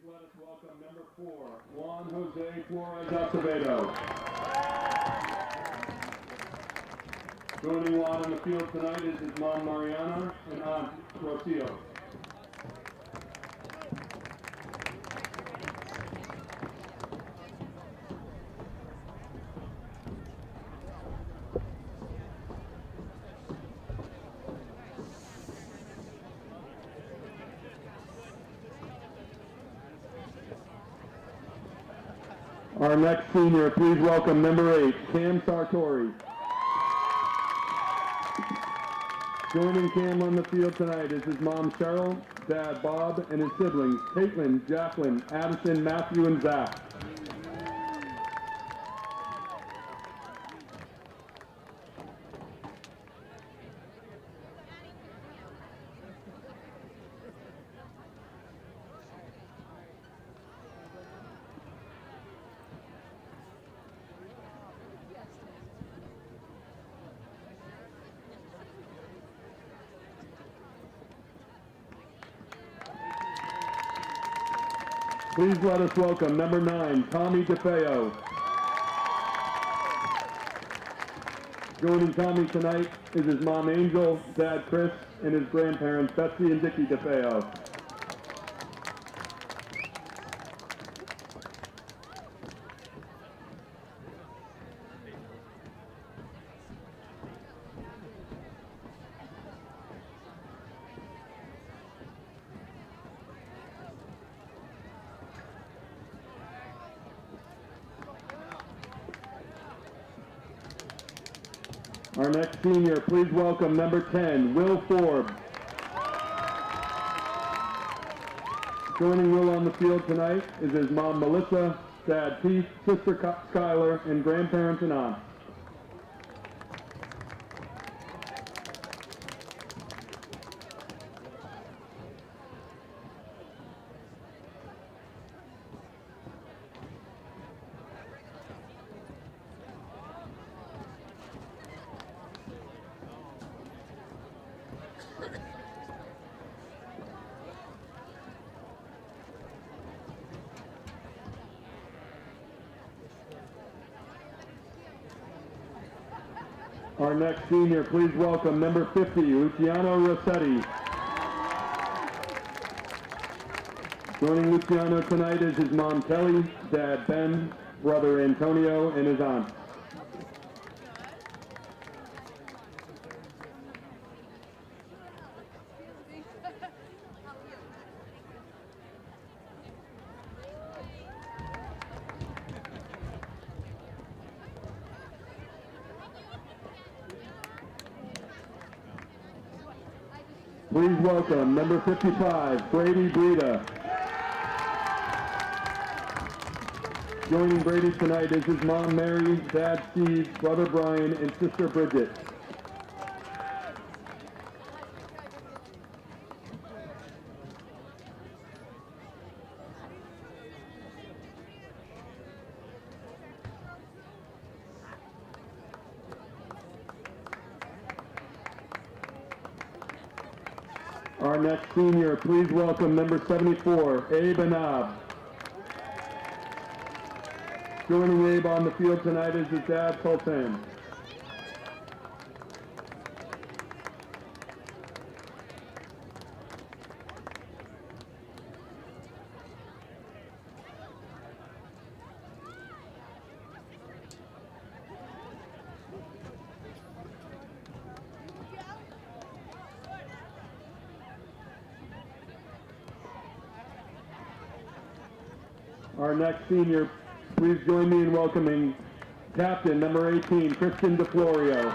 let us welcome number 4, Juan Jose Flores Acevedo. Joining Juan on the field tonight is his mom Mariana and aunt Rocio. Our next senior, please welcome number 8, Cam Sartori. Joining Cam on the field tonight is his mom Cheryl, dad Bob, and his siblings Caitlin, Jacqueline, Addison, Matthew, and Zach. Please let us welcome number 9, Tommy DeFeo. Joining Tommy tonight is his mom Angel, dad Chris, and his grandparents Betsy and Dickie DeFeo. Our next senior, please welcome number 10, Will Forbes. Joining Will on the field tonight is his mom Melissa, dad Keith, sister Skylar, and grandparents and aunts. Our next senior, please welcome number 50, Luciano Rossetti. Joining Luciano tonight is his mom Kelly, dad Ben, brother Antonio, and his aunt. Please welcome number 55, Brady Breda. Joining Brady tonight is his mom Mary, dad Steve, brother Brian, and sister Bridget. Our next senior, please welcome number 74, Abe Anab. Joining Abe on the field tonight is his dad, Sultan. Our next senior, please join me in welcoming captain number 18, Christian DeFlorio.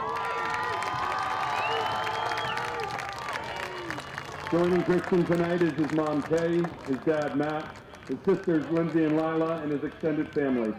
Joining Christian tonight is his mom Kay, his dad Matt, his sisters Lindsay and Lila, and his extended family.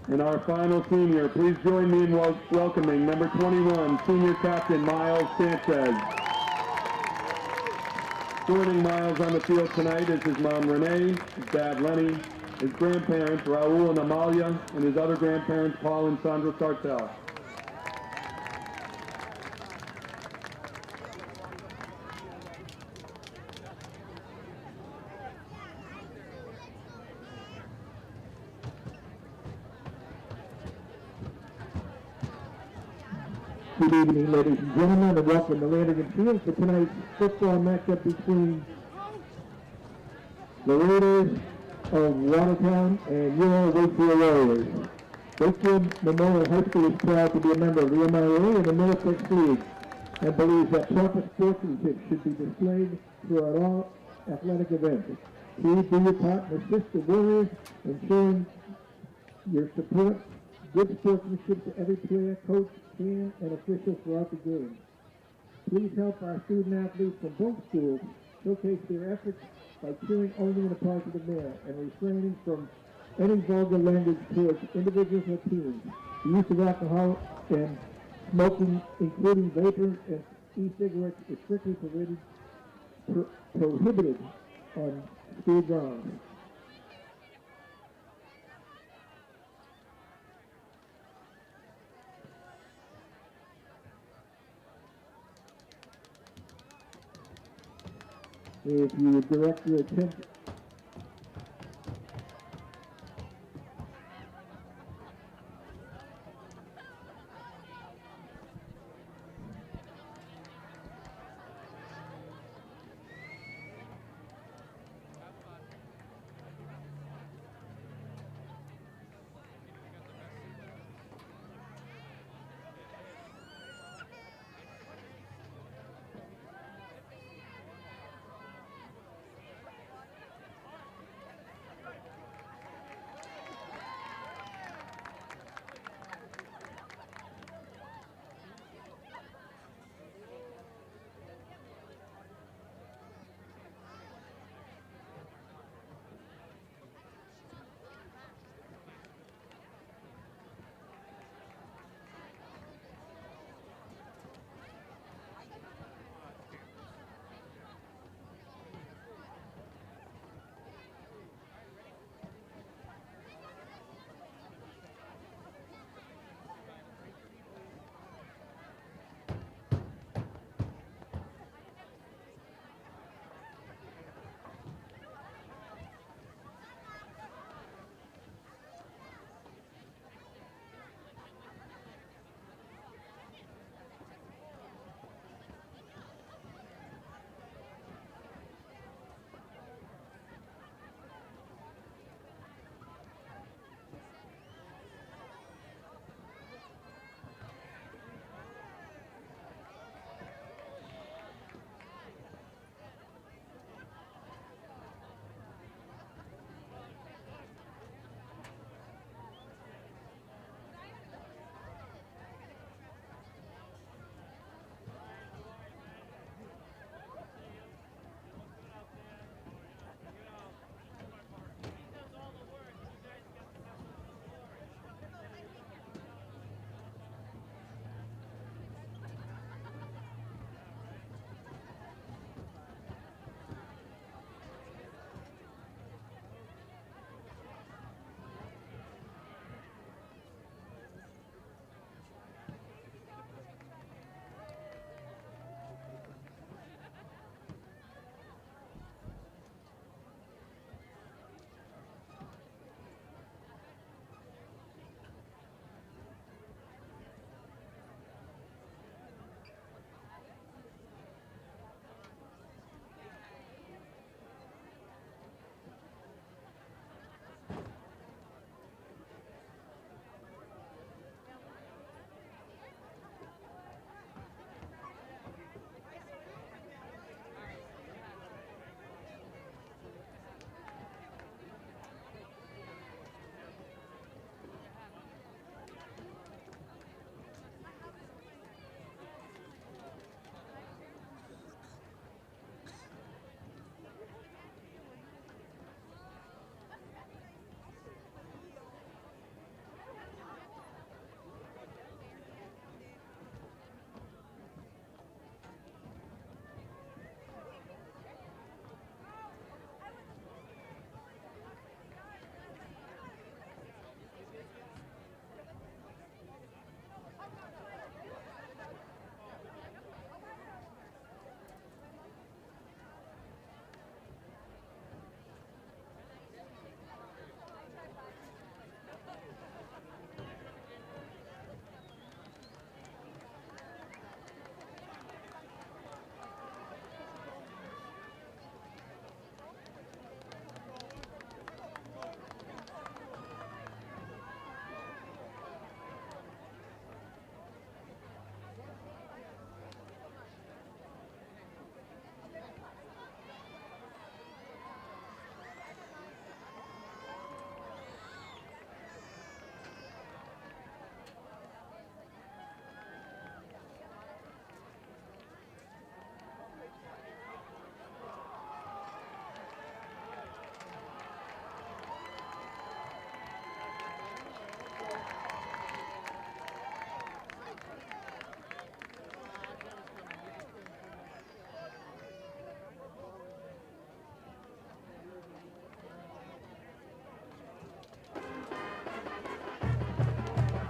And our final senior, please join me in welcoming number 21, senior captain Miles Sanchez. Joining Miles on the field tonight is his mom Renee, his dad Lenny, his grandparents Raul and Amalia, and his other grandparents Paul and Sandra Sartell. Good evening, ladies and gentlemen, and welcome to Landing Field for tonight's football matchup between the Raiders of Watertown and your Wakefield Warriors. Wakefield Memorial High School is proud to be a member of the MIA and the Middlesex League and believes that proper sportsmanship should be displayed throughout all athletic events. Please do your part and assist the Warriors in showing your support, good sportsmanship to every player, coach, fan, and official throughout the game. Please help our student athletes from both schools showcase their efforts by cheering only in a positive manner and refraining from any vulgar language towards individuals or teams. The use of alcohol and smoking, including vapor and e-cigarettes, is strictly prohibited on school grounds. If you would direct your attention.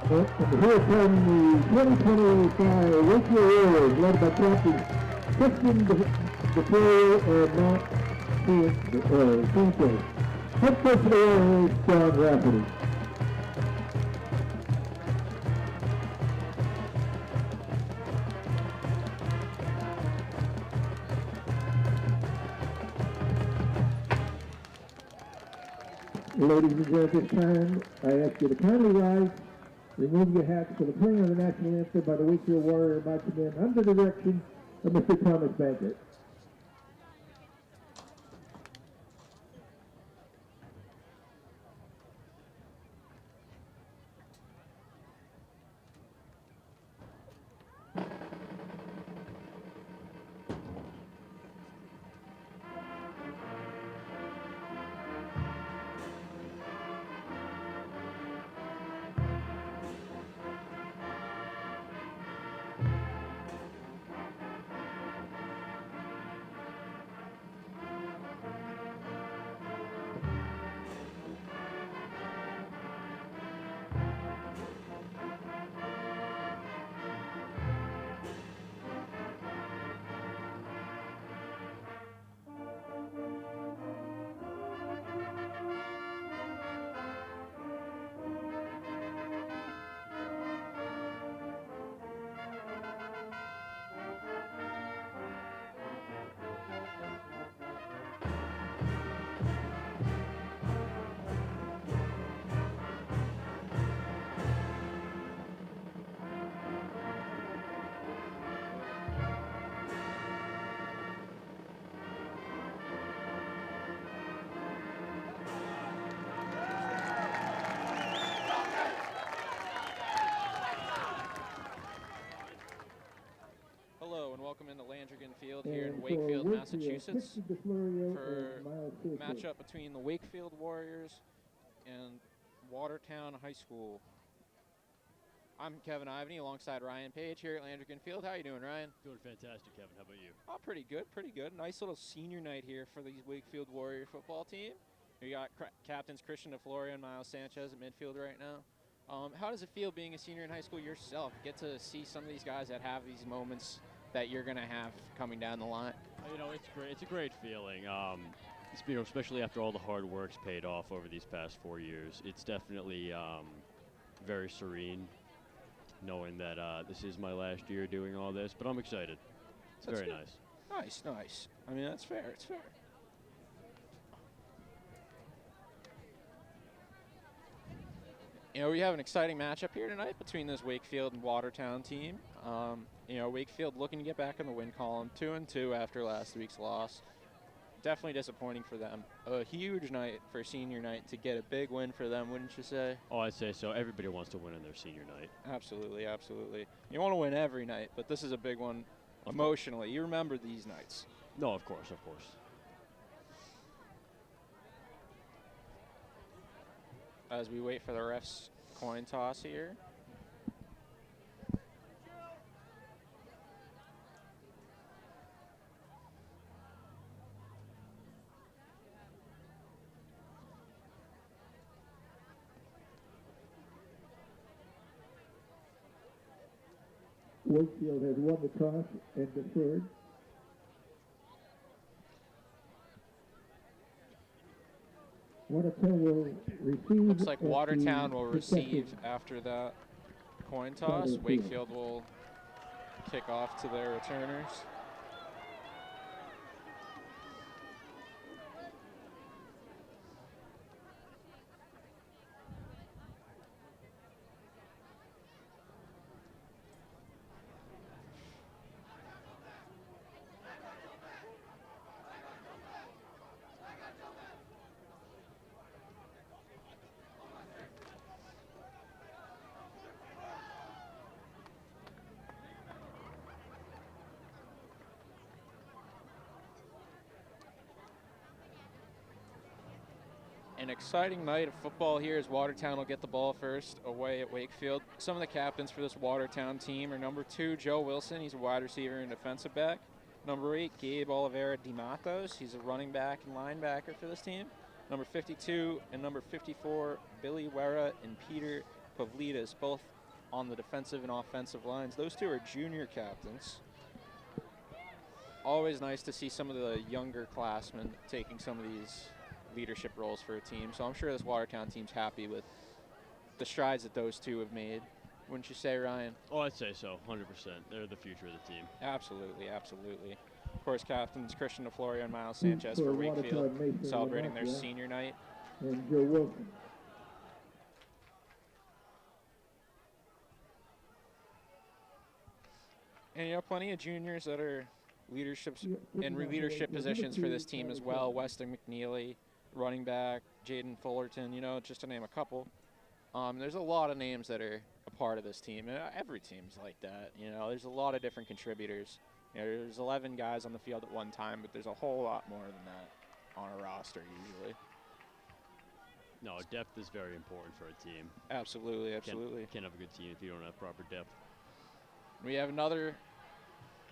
And here come the 2025 Wakefield Warriors, led by Captain Christian DeFleur and Matt Sanchez. Head coach of the Warriors, John Rafferty. Ladies and gentlemen, at this time, I ask you to kindly rise, remove your hats for the playing of the national anthem by the Wakefield Warrior marching band under the direction of Mr. Thomas Bankert. Welcome into Landrigan Field here in Wakefield, Massachusetts for matchup between the Wakefield Warriors and Watertown High School. I'm Kevin Ivany alongside Ryan Page here at Landrigan Field. How you doing, Ryan? Doing fantastic, Kevin. How about you? Oh, pretty good, pretty good. Nice little senior night here for the Wakefield Warrior football team. We got captains Christian DeFleur and Miles Sanchez at midfield right now. How does it feel being a senior in high school yourself? Get to see some of these guys that have these moments that you're going to have coming down the line? You know, it's great. It's a great feeling. Especially after all the hard work's paid off over these past 4 years. It's definitely very serene knowing that this is my last year doing all this, but I'm excited. It's very nice. Nice, nice. I mean, that's fair. It's fair. You know, we have an exciting matchup here tonight between this Wakefield and Watertown team. You know, Wakefield looking to get back in the win column, 2-2 after last week's loss. Definitely disappointing for them. A huge night for senior night to get a big win for them, wouldn't you say? Oh, I'd say so. Everybody wants to win in their senior night. Absolutely, absolutely. You want to win every night, but this is a big one emotionally. You remember these nights. No, of course, of course. As we wait for the refs' coin toss here. Wakefield has won the toss and deferred. Watertown will receive. Looks like Watertown will receive after that coin toss. Wakefield will kick off to their returners. An exciting night of football here as Watertown will get the ball first away at Wakefield. Some of the captains for this Watertown team are number 2, Joe Wilson. He's a wide receiver and defensive back. Number 8, Gabe Oliveira de Matos. He's a running back and linebacker for this team. Number 52 and number 54, Billy Wera and Peter Pavlidis, both on the defensive and offensive lines. Those two are junior captains. Always nice to see some of the younger classmen taking some of these leadership roles for a team. So I'm sure this Watertown team's happy with the strides that those two have made. Wouldn't you say, Ryan? Oh, I'd say so, 100%. They're the future of the team. Absolutely, absolutely. Of course, captains Christian DeFlorio and Miles Sanchez for Wakefield, celebrating their senior night. And Joe Wilson. And, you know, plenty of juniors that are in leadership positions for this team as well. Weston McNeely, running back, Jaden Fullerton, you know, just to name a couple. There's a lot of names that are a part of this team. And every team's like that, you know. There's a lot of different contributors. You know, there's 11 guys on the field at one time, but there's a whole lot more than that on a roster usually. No, depth is very important for a team. Absolutely, absolutely. Can't have a good team if you don't have proper depth. We have another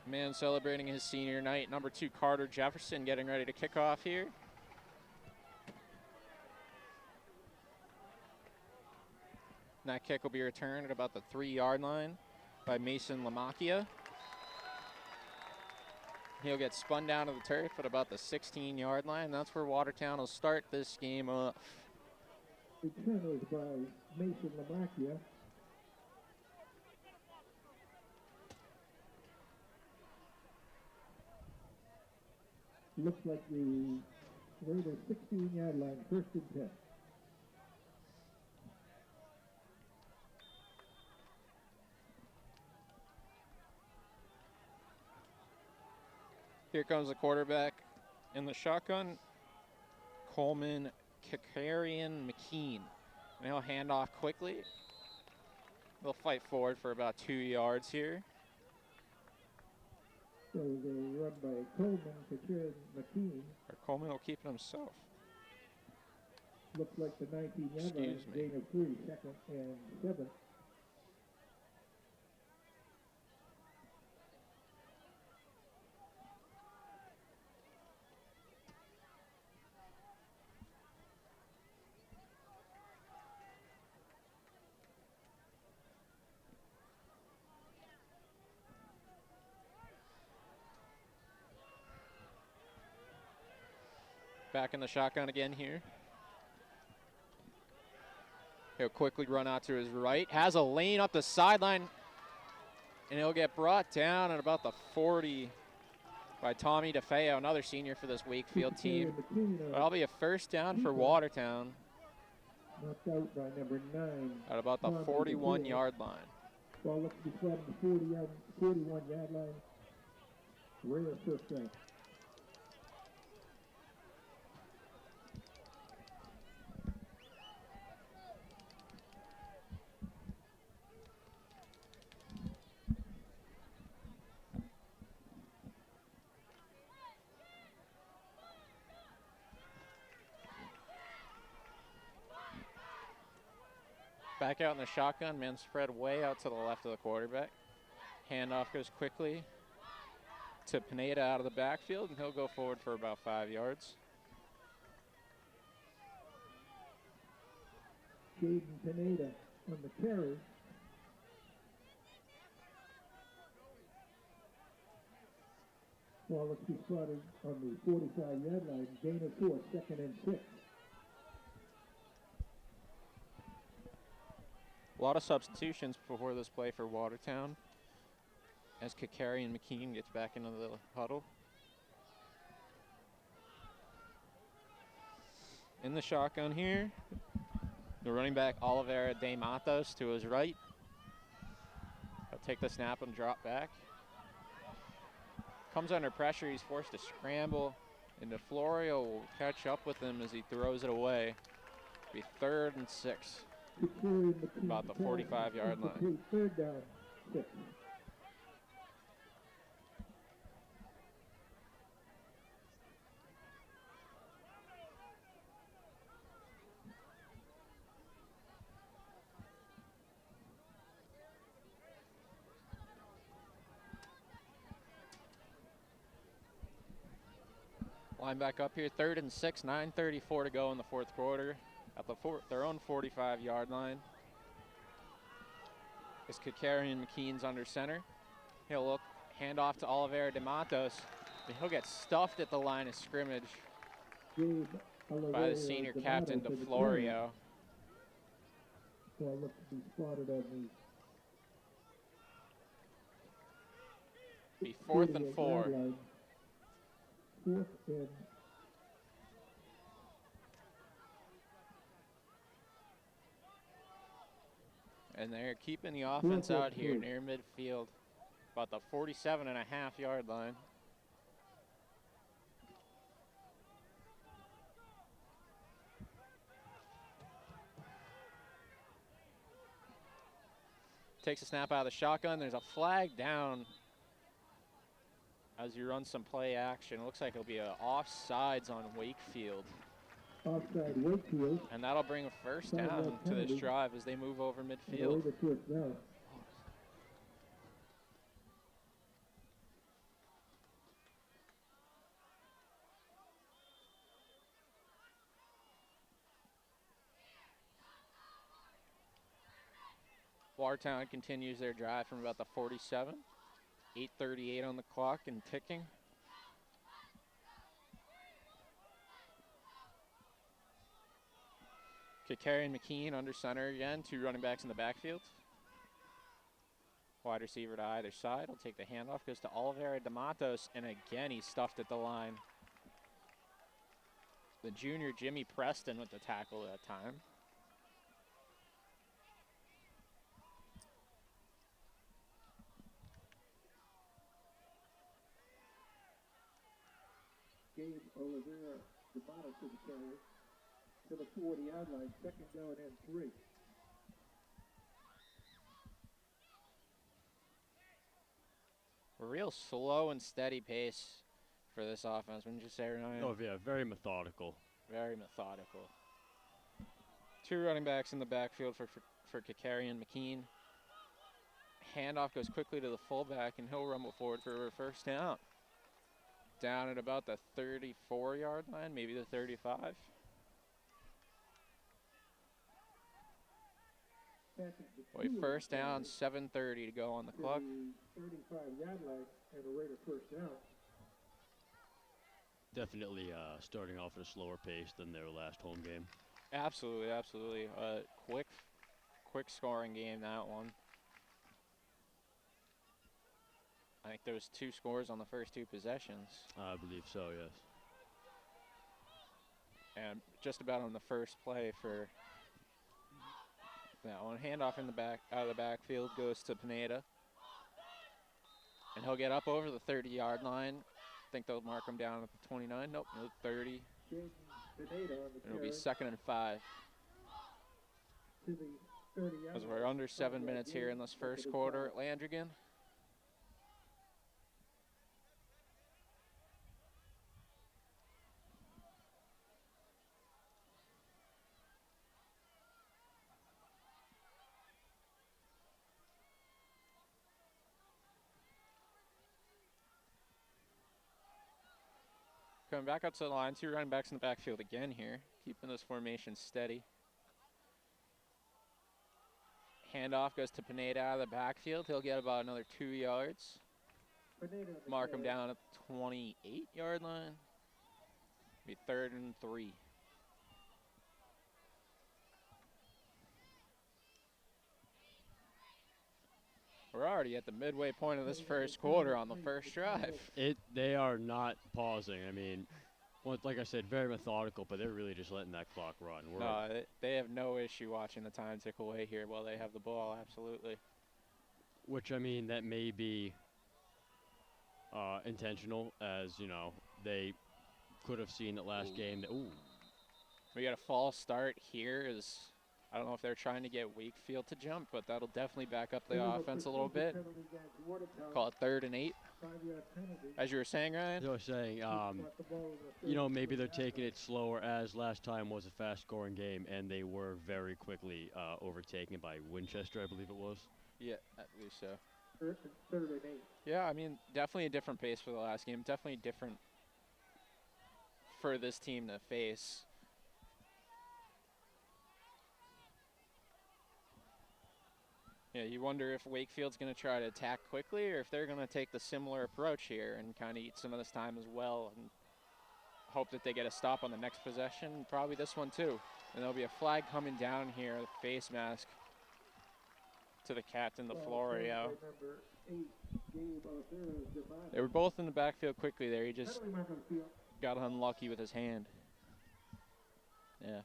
man celebrating his senior night, number 2 Carter Jefferson, getting ready to kick off here. And that kick will be returned at about the 3-yard line by Mason Lamacchia. He'll get spun down to the turf at about the 16-yard line. That's where Watertown will start this game off. Return was by Mason Lamacchia. Looks like the Raiders 16-yard line, 1st and 10. Here comes the quarterback in the shotgun, Coleman Kakarian McKean. And he'll hand off quickly. They'll fight forward for about 2 yards here. So they run by Coleman, Kakarian McKean. Or Coleman will keep it himself. Looks like the 19-yard line, Excuse me. gain of 3, 2nd and 7. Back in the shotgun again here. He'll quickly run out to his right. Has a lane up the sideline. And he'll get brought down at about the 40 by Tommy DeFeo, another senior for this Wakefield team. But that'll be a first down for Watertown Knocked out by number 9. at about the 41-yard line. Ball looks to be flat at the 41-yard line. Raiders first down. Back out in the shotgun, man spread way out to the left of the quarterback. Handoff goes quickly to Pineda out of the backfield, and he'll go forward for about 5 yards. Jaden Pineda on the carry. Ball looks to be spotted on the 45-yard line. Gain of 4, 2nd and 6. A lot of substitutions before this play for Watertown as Kakari and McKean gets back into the huddle. In the shotgun here, the running back Oliveira de Matos to his right. He'll take the snap and drop back. Comes under pressure, he's forced to scramble, and DeFlorio will catch up with him as he throws it away. It'll be 3rd and 6. About the 45-yard line. 3rd down, 6. Line back up here, 3rd and 6, 9:34 to go in the 4th quarter. At their own 45-yard line. As Kakarian McKean's under center. He'll look, hand off to Oliveira de Matos. And he'll get stuffed at the line of scrimmage by the senior captain, DeFlorio. So I look to be spotted on the Be 4th and 4. 4th and And they're keeping the offense out here near midfield, about the 47.5-yard line. Takes a snap out of the shotgun. There's a flag down as you run some play action. It looks like it'll be an offsides on Wakefield. offside Wakefield. And that'll bring a first down to this drive as they move over midfield. Watertown continues their drive from about the 47. 8:38 on the clock and ticking. Kakarian McKean under center again, 2 running backs in the backfield. Wide receiver to either side. He'll take the handoff, goes to Oliveira de Matos, and again he's stuffed at the line. The junior Jimmy Preston with the tackle that time. Gabe Oliveira de Matos to the carry to the 40-yard line, 2nd down and 3. A real slow and steady pace for this offense, wouldn't you say, Ryan? Oh, yeah, very methodical. Very methodical. 2 running backs in the backfield for Kakarian McKean. Handoff goes quickly to the fullback, and he'll rumble forward for a first down. Down at about the 34-yard line, maybe the 35. First down, 7:30 to go on the clock. 35-yard line and a rate of first down. Definitely starting off at a slower pace than their last home game. Absolutely, absolutely. Quick scoring game, that one. I think there was 2 scores on the first 2 possessions. I believe so, yes. And just about on the first play for that one. Handoff in the back, out of the backfield goes to Pineda. And he'll get up over the 30-yard line. I think they'll mark him down at the 29. Nope, no 30. It'll be 2nd and 5. To the 30-yard As we're under 7 minutes here in this first quarter at Landrigan. Coming back up to the line, 2 running backs in the backfield again here, keeping this formation steady. Handoff goes to Pineda out of the backfield. He'll get about another 2 yards. Mark him down at the 28-yard line. Be 3rd and 3. We're already at the midway point of this first quarter on the first drive. They are not pausing. I mean, like I said, very methodical, but they're really just letting that clock run. No, they have no issue watching the time tick away here while they have the ball, absolutely. Which, I mean, that may be intentional, as, you know, they could have seen that last game. That, ooh. We got a false start here. I don't know if they're trying to get Wakefield to jump, but that'll definitely back up the offense a little bit. Call it 3rd and 8. As you were saying, Ryan? I was saying, you know, maybe they're taking it slower, as last time was a fast-scoring game, and they were very quickly overtaken by Winchester, I believe it was. Yeah, I believe so. 3rd and 8. Yeah, I mean, definitely a different pace for the last game. Definitely different for this team to face. Yeah, you wonder if Wakefield's going to try to attack quickly or if they're going to take the similar approach here and kind of eat some of this time as well and hope that they get a stop on the next possession. Probably this one too. And there'll be a flag coming down here, the face mask to the captain, the Florio. They were both in the backfield quickly there. He just got unlucky with his hand. Yeah.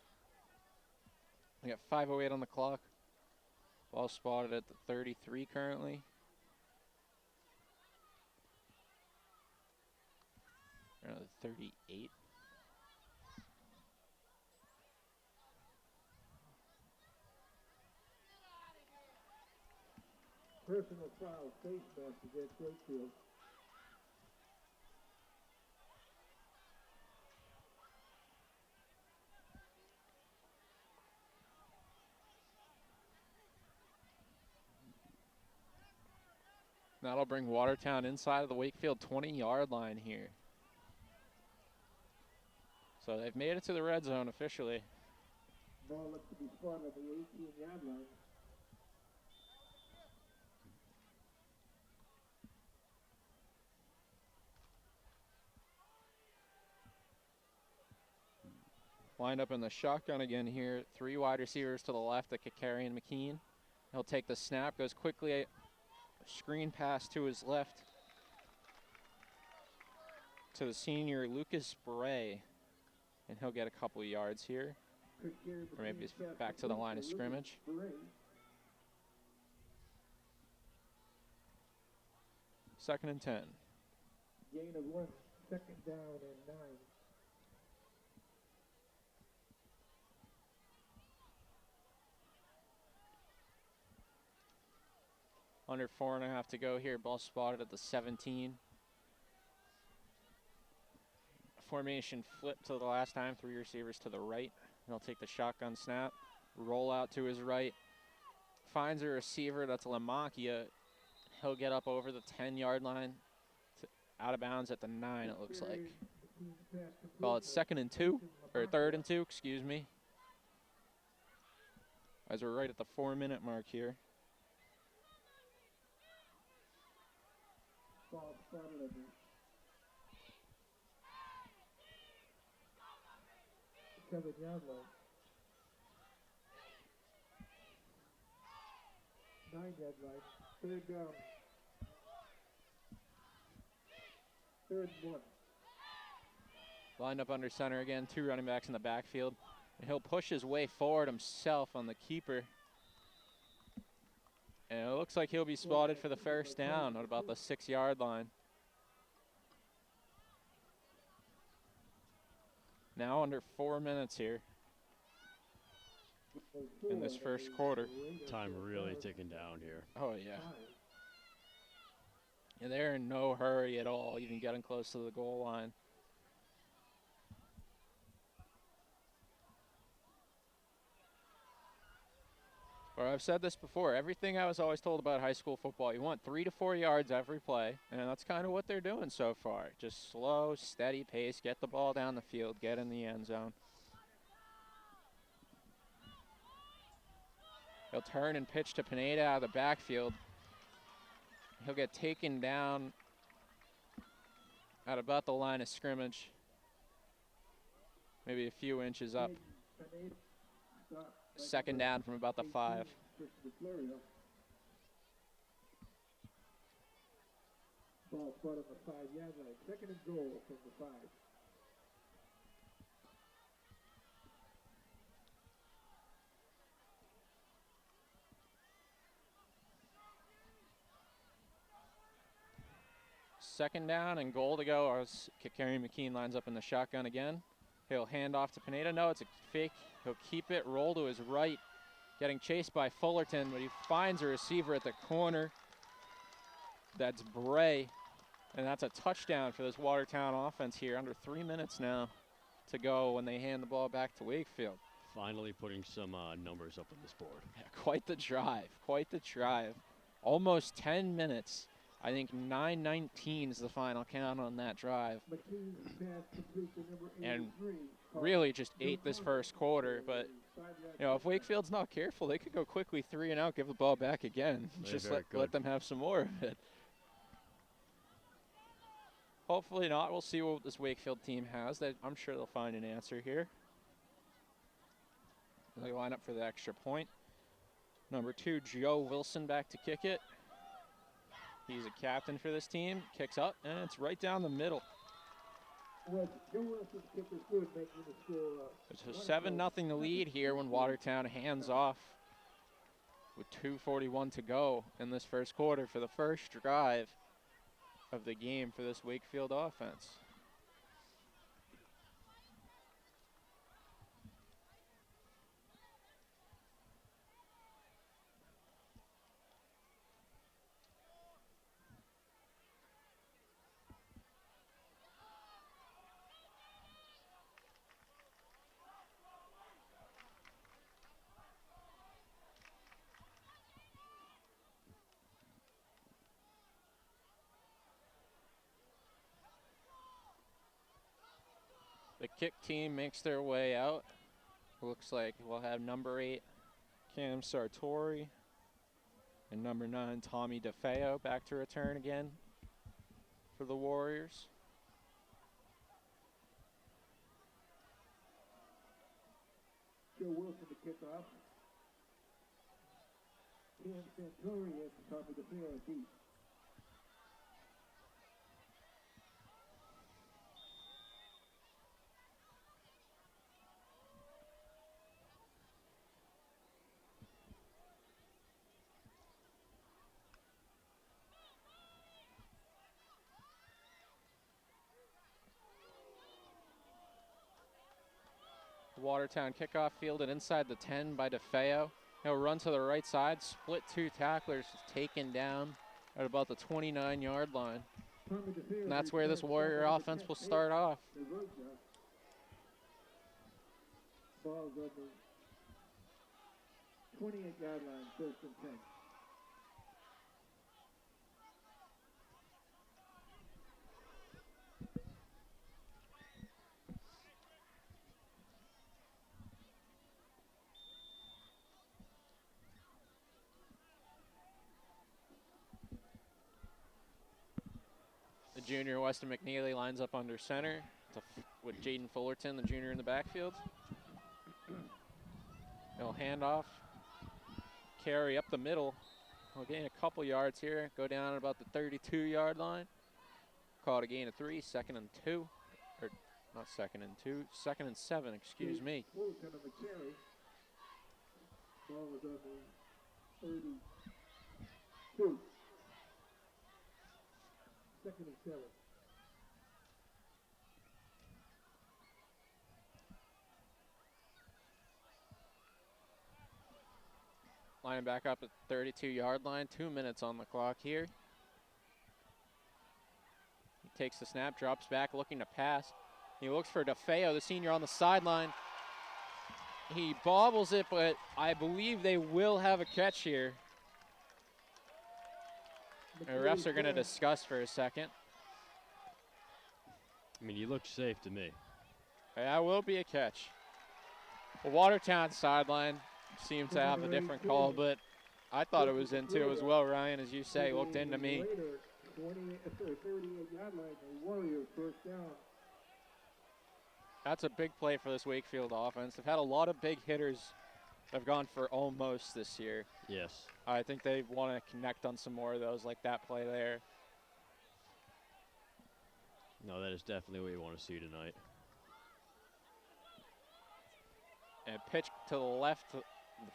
We got 5:08 on the clock. Ball spotted at the 33 currently. Or no, the 38. Personal foul, face mask against Wakefield. That'll bring Watertown inside of the Wakefield 20-yard line here. So they've made it to the red zone officially. Ball looks to be spotted at the 18-yard line. Lined up in the shotgun again here. 3 wide receivers to the left, the Kikari and McKean. He'll take the snap, goes quickly, screen pass to his left to the senior Lucas Bray. And he'll get a couple of yards here. Or maybe it's back to the line of scrimmage. Second and 10. Gain of 1, second down and 9. Under 4.5 to go here. Ball spotted at the 17. Formation flip to the last time. 3 receivers to the right. He'll take the shotgun snap. Roll out to his right. Finds a receiver. That's Lamacchia. He'll get up over the 10-yard line. Out of bounds at the 9, it looks like. Call it 2nd and 2. Or 3rd and 2, excuse me. As we're right at the 4-minute mark here. Ball spotted at the 7-yard line. 9-yard line. 3rd down. 3rd and 1. Lined up under center again. 2 running backs in the backfield. And he'll push his way forward himself on the keeper. And it looks like he'll be spotted for the first down at about the 6-yard line. Now under 4 minutes here in this first quarter. Time really ticking down here. Oh, yeah. And they're in no hurry at all, even getting close to the goal line. Or I've said this before, everything I was always told about high school football, you want 3 to 4 yards every play, and that's kind of what they're doing so far. Just slow, steady pace, get the ball down the field, get in the end zone. He'll turn and pitch to Pineda out of the backfield. He'll get taken down at about the line of scrimmage, maybe a few inches up. 2nd down from about the 5. Ball spotted on the 5-yard line. 2nd and goal from the 5. Second down and goal to go as Kikari McKean lines up in the shotgun again. He'll hand off to Pineda. No, it's a fake. He'll keep it, roll to his right. Getting chased by Fullerton, but he finds a receiver at the corner. That's Bray. And that's a touchdown for this Watertown offense here. Under 3 minutes now to go when they hand the ball back to Wakefield. Finally putting some numbers up on this board. Yeah, quite the drive, quite the drive. Almost 10 minutes I think 9:19 is the final count on that drive. McKee's pass complete to number And 83. really just ate this first quarter, but you know, if Wakefield's not careful, they could go quickly 3 and out, give the ball back again. They're Just very let good. them have some more of it. Hopefully not. We'll see what this Wakefield team has. I'm sure they'll find an answer here. They line up for the extra point. Number 2, Joe Wilson, back to kick it. He's a captain for this team. Kicks up, and it's right down the middle. Was Joe Wilson's kick is good, making the score. It's a 7-0 lead here when Watertown hands off with 2:41 to go in this first quarter for the first drive of the game for this Wakefield offense. The kick team makes their way out. Looks like we'll have number 8, Cam Sartori, and number 9, Tommy DeFeo, back to return again for the Warriors. Joe Wilson to kick off. Cam Santori at the top of the field deep. Watertown kickoff fielded inside the 10 by DeFeo. He'll run to the right side, split 2 tacklers, taken down at about the 29-yard line. Tommy DeFeo And that's where this returns Warrior back on the offense will 10. start off. The road job. Ball's on the 28-yard line, first and 10. The junior Weston McNeely lines up under center with Jaden Fullerton, the junior, in the backfield. He'll hand off, carry up the middle. He'll gain a couple yards here, go down at about the 32-yard line. Call it a gain of 3, 2nd and 2. Or not 2nd and 2, 2nd and 7, excuse me. Fullerton of the carry. Ball was on the 32. 2nd and 7. Lining back up at the 32-yard line, 2 minutes on the clock here. He takes the snap, drops back, looking to pass. He looks for DeFeo, the senior, on the sideline. He bobbles it, but I believe they will have a catch here. The refs are going to discuss for a second. I mean, he looked safe to me. That will be a catch. The Watertown sideline seemed to have a different call, but I thought it was in too as well, Ryan, as you say, looked into me. 38-yard line, the Warriors first down. That's a big play for this Wakefield offense. They've had a lot of big hitters that have gone for almost this year. Yes. I think they want to connect on some more of those, like that play there. No, that is definitely what you want to see tonight. And pitch to the left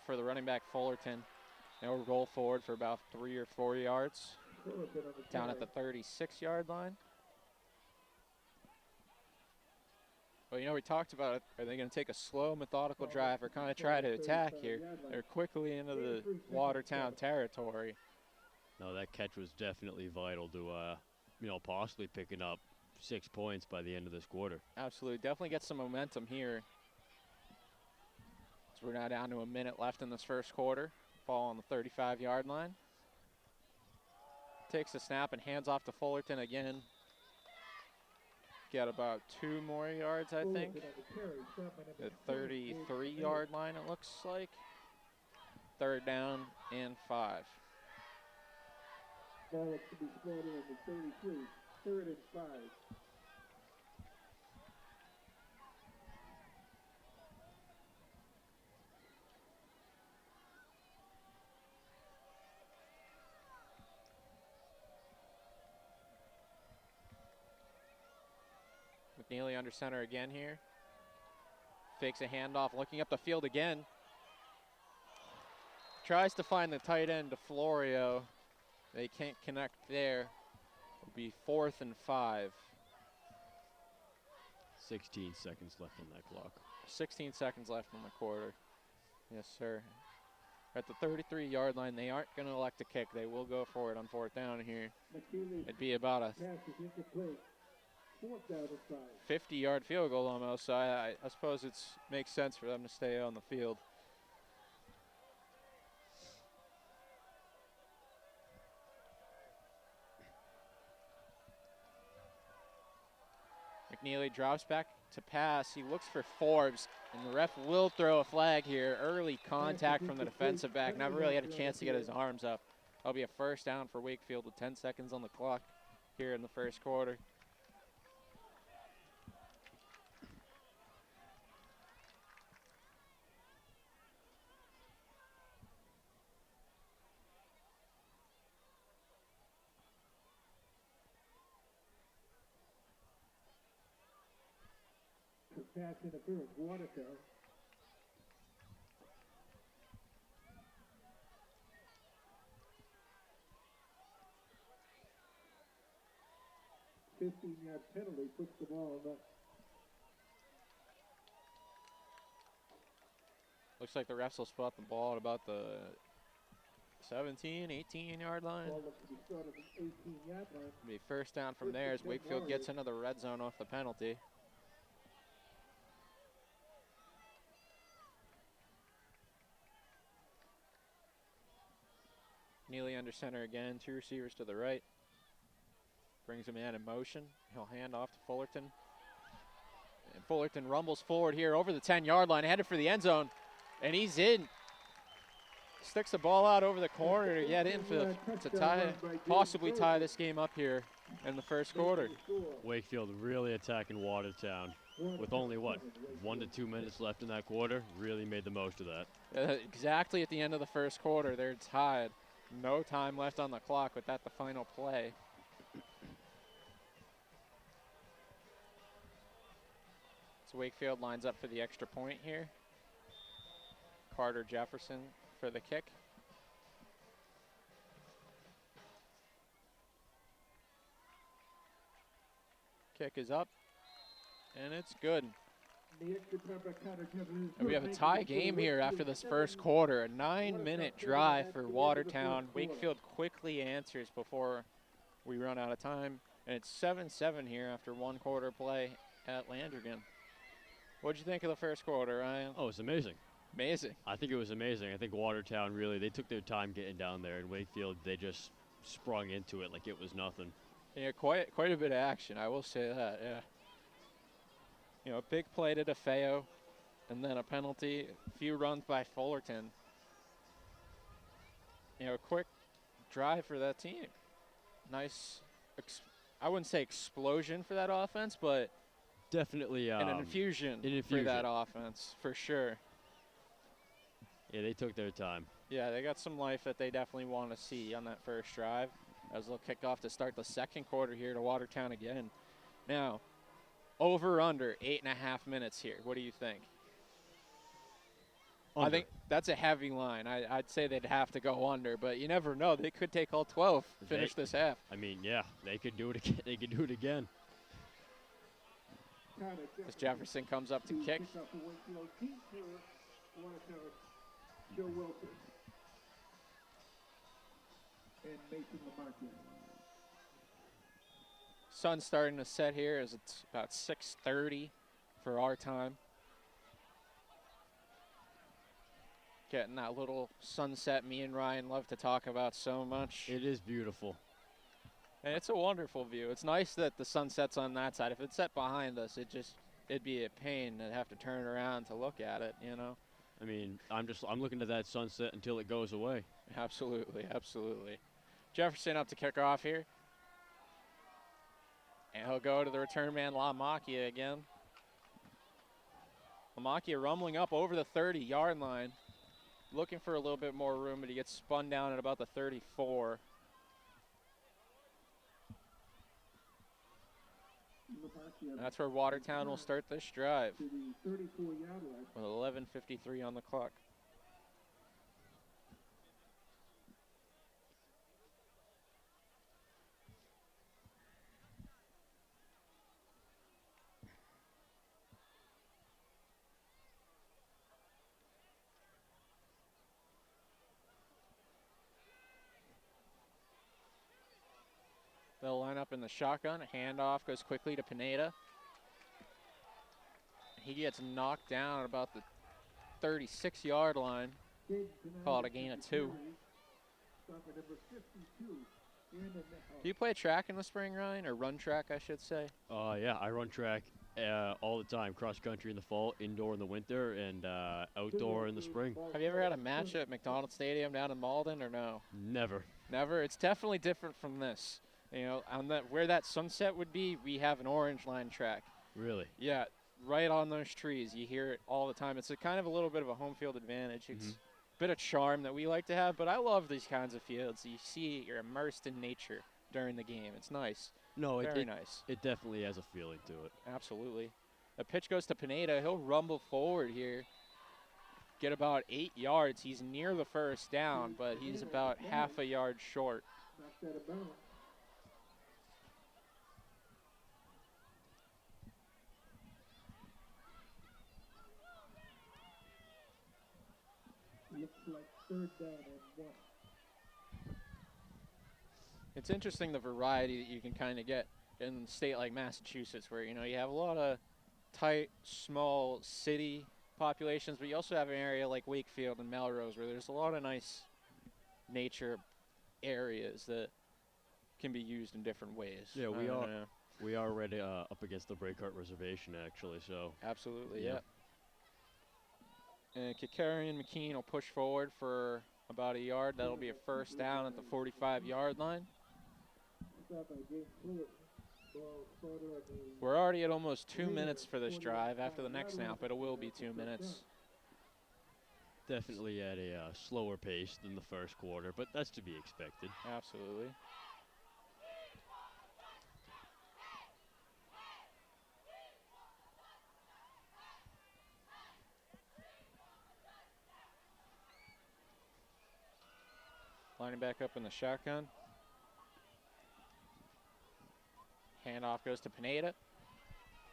for the running back Fullerton. Now we'll roll forward for about 3 or 4 yards. Down at the 36-yard line. Well, you know, we talked about it. Are they going to take a slow, methodical drive or kind of try to attack here? They're quickly into the Watertown territory. No, that catch was definitely vital to, you know, possibly picking up 6 points by the end of this quarter. Absolutely. Definitely get some momentum here. So we're now down to a minute left in this first quarter. Ball on the 35-yard line. takes the snap and hands off to Fullerton again. Get about 2 more yards, I think. The 33-yard line, it looks like. 3rd down and 5. Ball to be spotted on the 33, 3rd and 5. McNeely under center again here. Fakes a handoff, looking up the field again. Tries to find the tight end to Florio. They can't connect there. It'll be 4th and 5. 16 seconds left on that clock. 16 seconds left in the quarter. Yes, sir. At the 33-yard line, they aren't going to elect a kick. They will go for it on 4th down here. It'd be about a 50-yard field goal almost, so I suppose it makes sense for them to stay on the field. McNeely drops back to pass. He looks for Forbes, and the ref will throw a flag here. Early contact from the defensive back. Never really had a chance to get his arms up. That'll be a 1st down for Wakefield with 10 seconds on the clock here in the 1st quarter. Pass interference, Watertown. Fifteen-yard penalty puts the ball on the. Looks like the refs will spot the ball at about the 17, 18-yard line. Ball looks to be started at the 18-yard line. It'll be 1st down from there as Wakefield gets into the red zone off the penalty. Neely under center again, 2 receivers to the right. Brings a man in motion. He'll hand off to Fullerton. And Fullerton rumbles forward here over the 10-yard line, headed for the end zone. And he's in. Sticks the ball out over the corner to get in to tie, possibly tie this game up here in the 1st quarter. Wakefield really attacking Watertown with only, 1 to 2 minutes left in that quarter. Really made the most of that. Exactly at the end of the 1st quarter, they're tied. No time left on the clock with that the final play. So Wakefield lines up for the extra point here. Carter Jefferson for the kick. Kick is up, and it's good. And we have a tie game here after this 1st quarter. A 9-minute drive for Watertown. Wakefield quickly answers before we run out of time. And it's 7-7 here after 1 quarter play at Landrigan. What'd you think of the 1st quarter, Ryan? Oh, it's amazing. Amazing. I think it was amazing. I think Watertown really, they took their time getting down there. And Wakefield, they just sprung into it like it was nothing. Yeah, quite a bit of action, I will say that, yeah. You know, a big play to DeFeo, and then a penalty, a few runs by Fullerton. You know, a quick drive for that team. Nice, I wouldn't say explosion for that offense, but definitely an infusion for that offense, for sure. Yeah, they took their time. Yeah, they got some life that they definitely want to see on that 1st drive. As they'll kick off to start the 2nd quarter here to Watertown again. Now, over under 8.5 minutes here. What do you think? Under. I think that's a heavy line. I'd say they'd have to go under, but you never know. They could take all 12, finish this half. I mean, yeah, they could do it again. They could do it again. As Jefferson comes up to kick. Joe Wilson and Mason Lamarcus. Sun's starting to set here as it's about 6:30 for our time. Getting that little sunset me and Ryan love to talk about so much. It is beautiful. And it's a wonderful view. It's nice that the sun sets on that side. If it's set behind us, it'd be a pain to have to turn around to look at it, you know? I mean, I'm looking at that sunset until it goes away. Absolutely, absolutely. Jefferson up to kick off here. And he'll go to the return man, LaMacchia again. LaMacchia rumbling up over the 30-yard line. Looking for a little bit more room, but he gets spun down at about the 34. That's where Watertown will start this drive To the 34-yard line. with 11:53 on the clock. They'll line up in the shotgun. A handoff goes quickly to Pineda. He gets knocked down at about the 36-yard line. Call it a gain of 2. Stop at number 52. Do you play track in the spring, Ryan, or run track, I should say? Yeah, I run track all the time. Cross country in the fall, indoor in the winter, and outdoor in the spring. Have you ever had a match at McDonald Stadium down in Malden, or no? Never. Never. It's definitely different from this. You know, on that where that sunset would be, we have an orange line track. Really? Yeah, right on those trees. You hear it all the time. It's a kind of a little bit of a home field advantage. It's a bit of charm that we like to have, but I love these kinds of fields. You see, you're immersed in nature during the game. It's nice. No, Very nice. It definitely has a feeling to it. Absolutely. A pitch goes to Pineda. He'll rumble forward here. Get about 8 yards. He's near the first down, but he's about half a yard short. Knock that about. Looks like 3rd down and 1. It's interesting the variety that you can kind of get in a state like Massachusetts, where, you know, you have a lot of tight, small city populations, but you also have an area like Wakefield and Melrose where there's a lot of nice nature areas that can be used in different ways. Yeah, I don't know. we are right up against the Breakheart Reservation, actually, so. Absolutely, Yeah. yeah. And Kikarian McKean will push forward for about a yard. That'll be a first down at the 45-yard line. Stop by James Pruitt. Ball started at the We're already at almost 2 minutes for this drive after the next snap, but it will be 2 minutes. Definitely at a slower pace than the first quarter, but that's to be expected. Absolutely. Lining back up in the shotgun. Handoff goes to Pineda.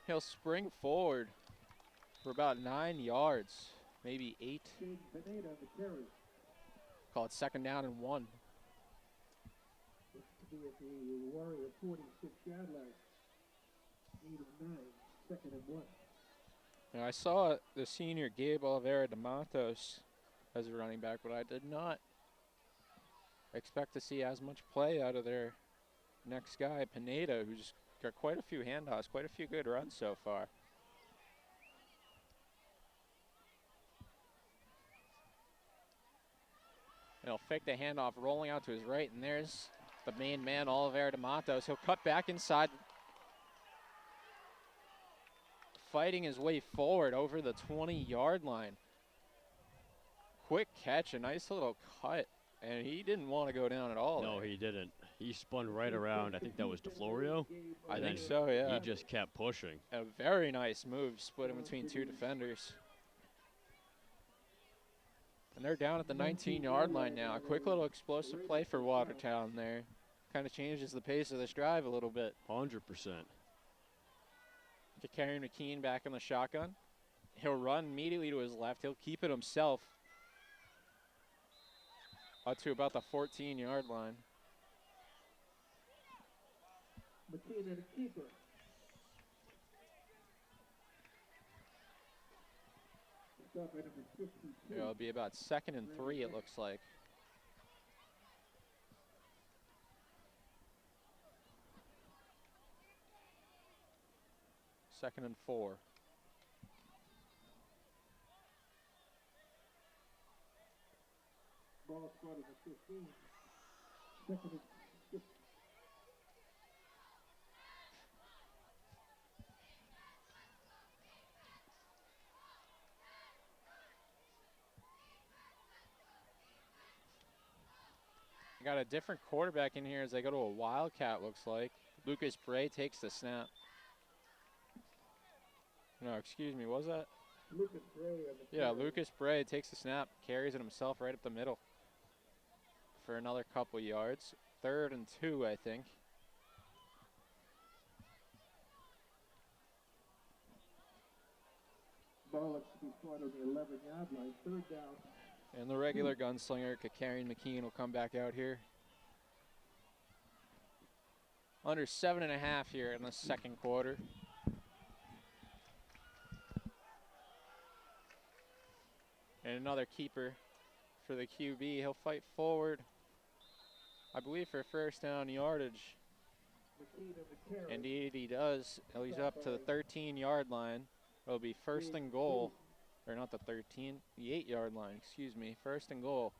He'll spring forward for about 9 yards, maybe 8. James Pineda, the carry. Call it 2nd down and 1. Looks to be at the Warrior 46-yard line. Need of 9. 2nd and 1. Now, I saw the senior Gabe Oliveira de Matos as a running back, but I did not expect to see as much play out of their next guy, Pineda, who's got quite a few handoffs, quite a few good runs so far. And he'll fake the handoff, rolling out to his right, and there's the main man, Oliveira de Matos. He'll cut back inside, fighting his way forward over the 20-yard line. Quick catch, a nice little cut, and he didn't want to go down at all. No, he didn't. He spun right around. I think that was DeFlorio. I think so, yeah. He just kept pushing. A very nice move, split in between 2 defenders. And they're down at the 19-yard line now. A quick little explosive play for Watertown there. Kind of changes the pace of this drive a little bit. 100%. Kikarian McKean back in the shotgun. He'll run immediately to his left. He'll keep it himself up to about the 14-yard line. McKean, the keeper. Stop at number 52. It'll be about 2nd and 3, it looks like. 2nd and 4. Ball spotted at 15. Second and 6. Got a different quarterback in here as they go to a wildcat, looks like. Lucas Bray takes the snap. No, excuse me, what was that? Lucas Gray on the Yeah, carry. Lucas Bray takes the snap, carries it himself right up the middle for another couple yards. 3rd and 2, I think. Ball looks to be fought on the 11-yard line. 3rd down. And the regular gunslinger, Kakarian McKean, will come back out here. Under 7.5 here in the 2nd quarter. And another keeper for the QB. He'll fight forward, I believe, for 1st down yardage. McKean on the carry. Indeed, he does. He's up to the 13-yard line. It'll be 1st and goal. Or not the 13, the 8-yard line, excuse me. 1st and goal.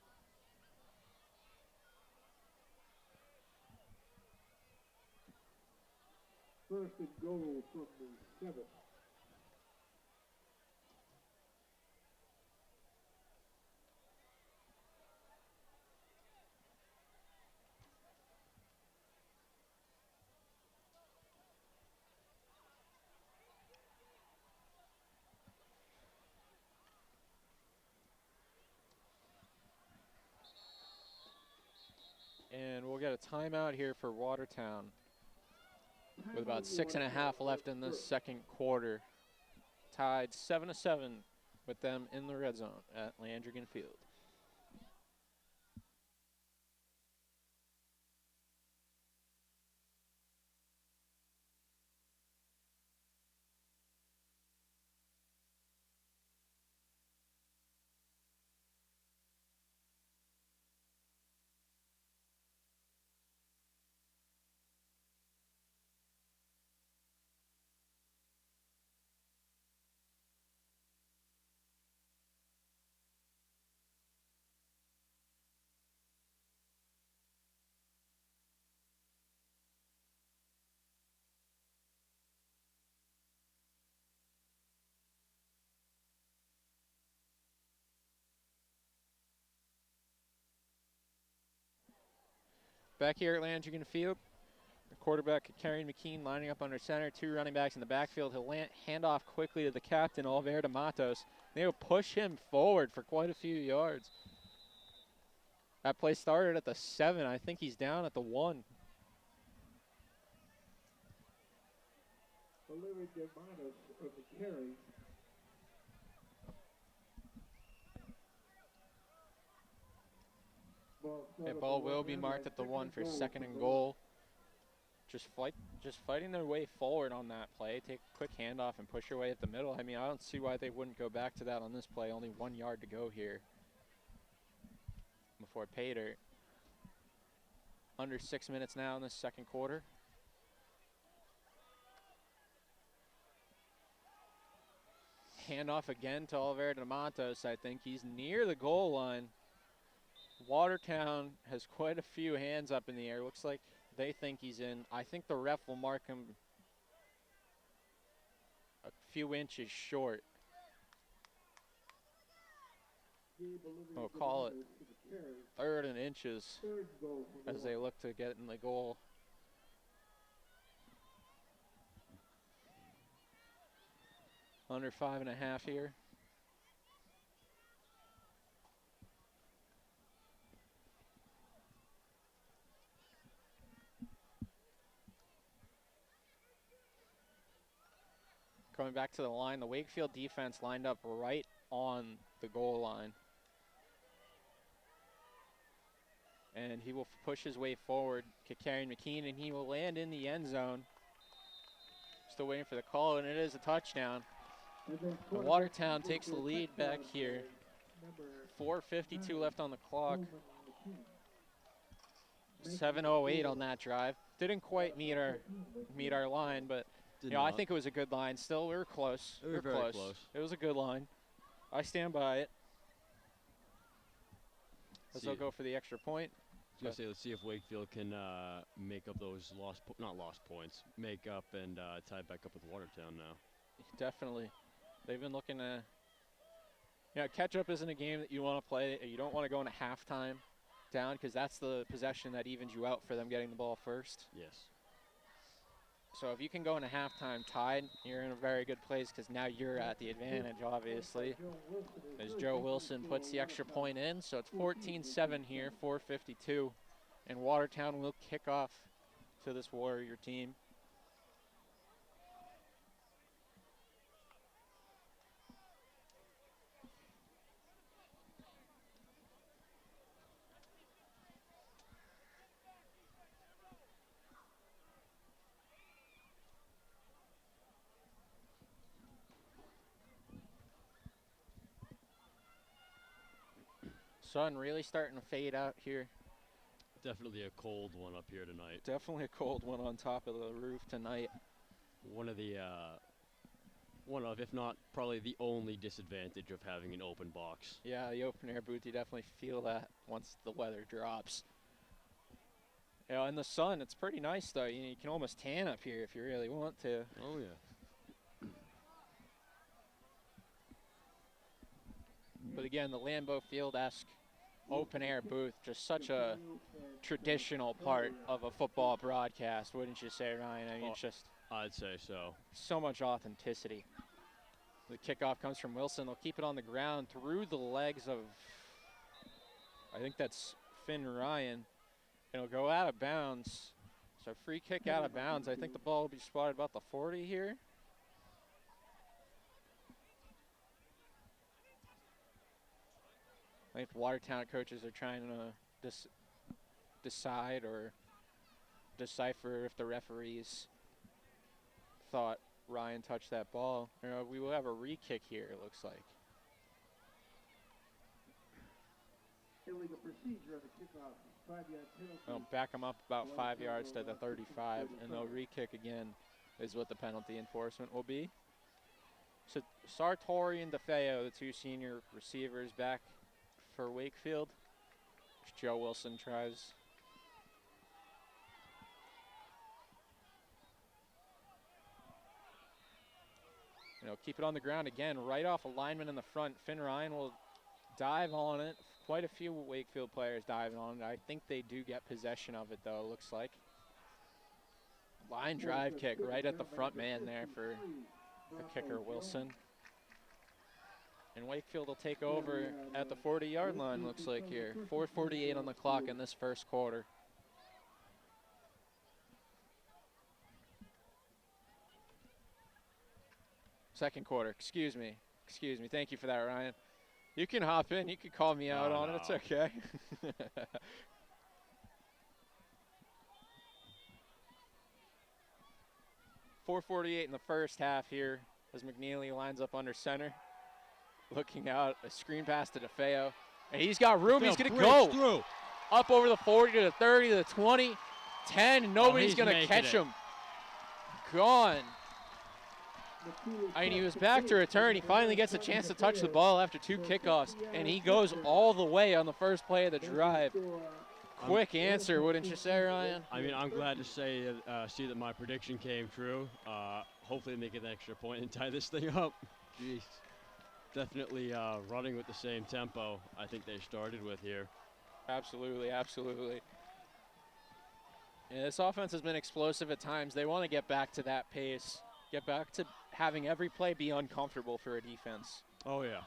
First and goal from the 7. And we'll get a timeout here for Watertown with about 6.5 left in this 2nd quarter. Tied 7-7 with them in the red zone at Landrigan Field. Back here at Landrigan Field, the quarterback Kakarian McKean lining up under center, 2 running backs in the backfield. He'll hand off quickly to the captain, Alvaro Matos. They'll push him forward for quite a few yards. That play started at the 7. I think he's down at the 1. Alvaro Matos on the carry. Ball will be marked at the 1 for 2nd and goal. Just fighting their way forward on that play. Take a quick handoff and push your way at the middle. I mean, I don't see why they wouldn't go back to that on this play. Only 1 yard to go here before pay dirt. Under 6 minutes now in this 2nd quarter. Handoff again to Alvaro de Matos. I think he's near the goal line. Watertown has quite a few hands up in the air. Looks like they think he's in. I think the ref will mark him a few inches short. We'll call it 3rd and inches as they look to get in the goal. Under 5.5 here. Coming back to the line, the Wakefield defense lined up right on the goal line. And he will push his way forward, Kakarian McKean, and he will land in the end zone. Still waiting for the call, and it is a touchdown. And Watertown takes the lead back here. 4:52 left on the clock. 7:08 on that drive. Didn't quite meet our line, but You know, I think it was a good line. Still, we were close. We were very close. It was a good line. I stand by it. As they'll go for the extra point. I was gonna say, let's see if Wakefield can make up those not lost points, make up and tie back up with Watertown now. Definitely. They've been looking to, you know, catch up isn't a game that you want to play. You don't want to go into halftime down because that's the possession that evens you out for them getting the ball first. Yes. So if you can go into halftime tied, you're in a very good place because now you're at the advantage, obviously. As Joe Wilson puts the extra point in, so it's 14-7 here, 4:52. And Watertown will kick off to this Warrior team. Sun really starting to fade out here. Definitely a cold one up here tonight. Definitely a cold one on top of the roof tonight. One of, if not probably the only disadvantage of having an open box. Yeah, the open air booth, you definitely feel that once the weather drops. You know, in the sun, it's pretty nice though. You can almost tan up here if you really want to. Oh yeah. But again, the Lambeau Field-esque open air booth, just such a traditional part of a football broadcast, wouldn't you say, Ryan? I mean, it's just I'd say so much authenticity. The kickoff comes from Wilson. They'll keep it on the ground through the legs of, I think that's Finn Ryan. It'll go out of bounds. So free kick out of bounds. I think the ball will be spotted about the 40 here. I think Watertown coaches are trying to decide or decipher if the referees thought Ryan touched that ball. You know, we will have a re-kick here, it looks like. Illegal procedure of the kickoff, 5-yard penalty. They'll back them up about 5 yards to the 35, and they'll re-kick again is what the penalty enforcement will be. So Sartori and DeFeo, the two senior receivers, back for Wakefield, which Joe Wilson tries. You know, keep it on the ground again, right off a lineman in the front. Finn Ryan will dive on it. Quite a few Wakefield players diving on it. I think they do get possession of it, though, it looks like. Line drive kick right at the front man there for the kicker, Wilson. And Wakefield will take over at the 40-yard line, looks like here. 4:48 on the clock in this first quarter. Second quarter, excuse me. Excuse me, thank you for that, Ryan. You can hop in, you can call me out on it, it's okay. 4:48 in the first half here as McNeely lines up under center. Looking out, a screen pass to DeFeo. And he's got room, he's gonna go. Through. Up over the 40 to the 30 to the 20, 10, and nobody's gonna catch him. Gone. I mean, he was back to return. He finally gets a chance to touch the ball after two kickoffs, and he goes all the way on the first play of the drive. Quick answer, wouldn't you say, Ryan? I mean, I'm glad to see that my prediction came true. Hopefully make an extra point and tie this thing up. Jeez. Definitely running with the same tempo I think they started with here. Absolutely, absolutely. Yeah, this offense has been explosive at times. They want to get back to that pace, get back to having every play be uncomfortable for a defense. Oh, yeah.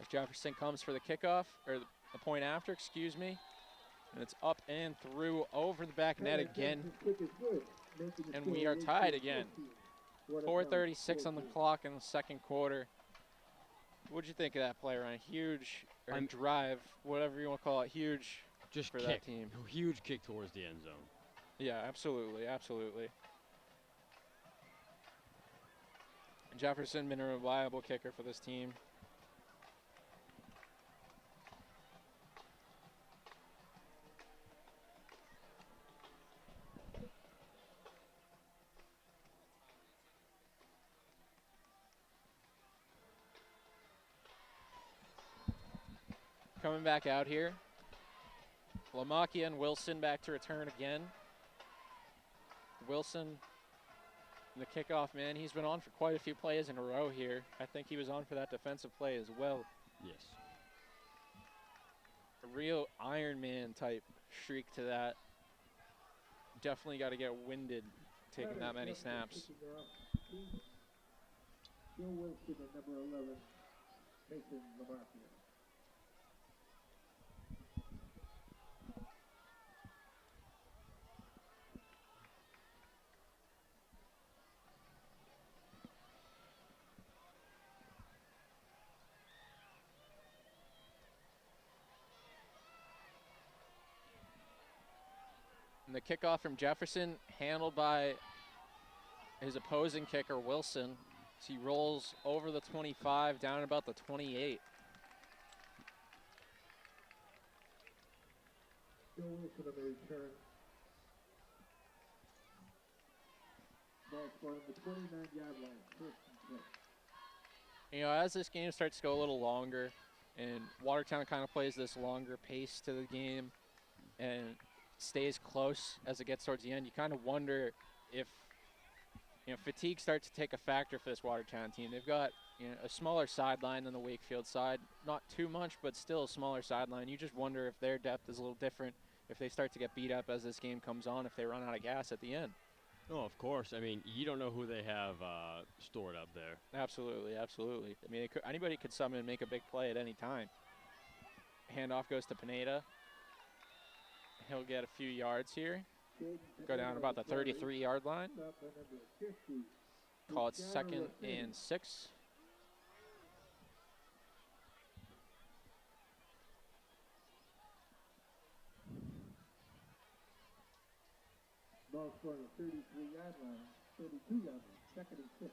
As Jefferson comes for the kickoff, or the point after, excuse me. And it's up and through over the back net again. And we are tied again. 4:36 on the clock in the second quarter. What'd you think of that play, Ryan? Huge drive, whatever you want to call it, huge just for kick. that team. Huge kick towards the end zone. Yeah, absolutely, absolutely. Jefferson been a reliable kicker for this team. coming back out here. Lamakia and Wilson back to return again. Wilson, the kickoff man, he's been on for quite a few plays in a row here. I think he was on for that defensive play as well. Yes. A real Iron Man type shriek to that. Definitely got to get winded taking that many snaps. Joe Wilson at number 11, Mason Lamakia. And the kickoff from Jefferson, handled by his opposing kicker, Wilson. So he rolls over the 25, down about the 28. Joe Wilson on the return. Ball from the 29-yard line, first and 10. You know, as this game starts to go a little longer, and Watertown kind of plays this longer pace to the game, and stays close as it gets towards the end, you kind of wonder if, you know, fatigue starts to take a factor for this Watertown team. They've got, you know, a smaller sideline than the Wakefield side. Not too much, but still a smaller sideline. You just wonder if their depth is a little different, if they start to get beat up as this game comes on, if they run out of gas at the end. Oh, of course. I mean, you don't know who they have stored up there. Absolutely, absolutely. I mean, anybody could summon and make a big play at any time. Handoff goes to Pineda. He'll get a few yards here. Go down about the 33-yard line. Call it 2nd and 6. Ball from the 33-yard line, 32-yard line, 2nd and 6.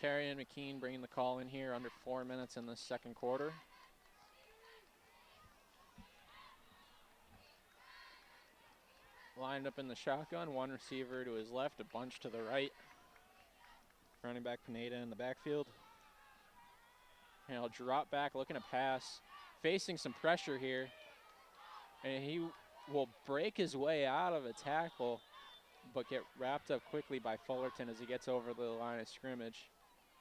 Carey and McKean bringing the call in here under 4 minutes in the second quarter. Lined up in the shotgun, one receiver to his left, a bunch to the right. Running back Pineda in the backfield. And he'll drop back, looking to pass, facing some pressure here. And he will break his way out of a tackle, but get wrapped up quickly by Fullerton as he gets over the line of scrimmage.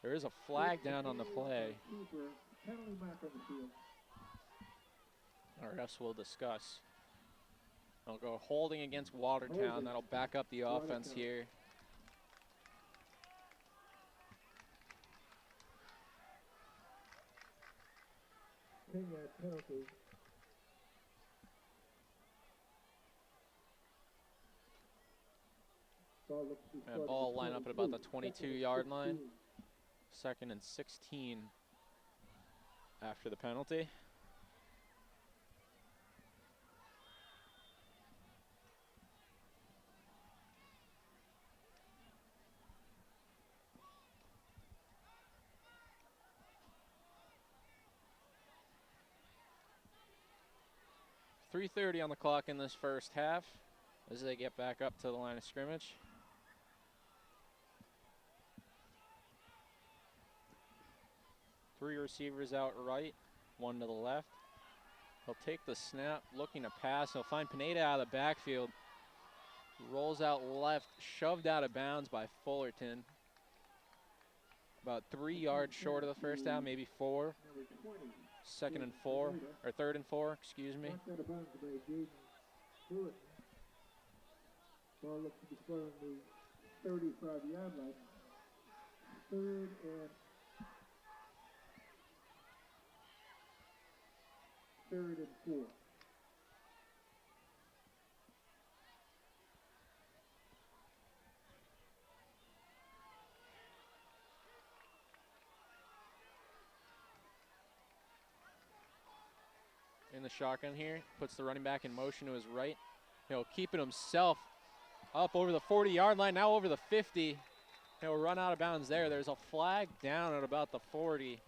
There is a flag down on the play. Our refs will discuss. They'll go holding against Watertown. That'll back up the offense here. Penalty. And ball line up at about the 22-yard line. 2nd and 16 after the penalty. .3:30 on the clock in this first half as they get back up to the line of scrimmage. Three receivers out right, one to the left. He'll take the snap, looking to pass. He'll find Pineda out of the backfield. Rolls out left, shoved out of bounds by Fullerton. About 3 yards short of the first down, maybe 4. 2nd and 4, or 3rd and 4, excuse me. Ball looks to be scored on the 35-yard line. 3rd and 4. In the shotgun here, puts the running back in motion to his right. He'll keep it himself up over the 40-yard line, now over the 50. He'll run out of bounds there. There's a flag down at about the 40.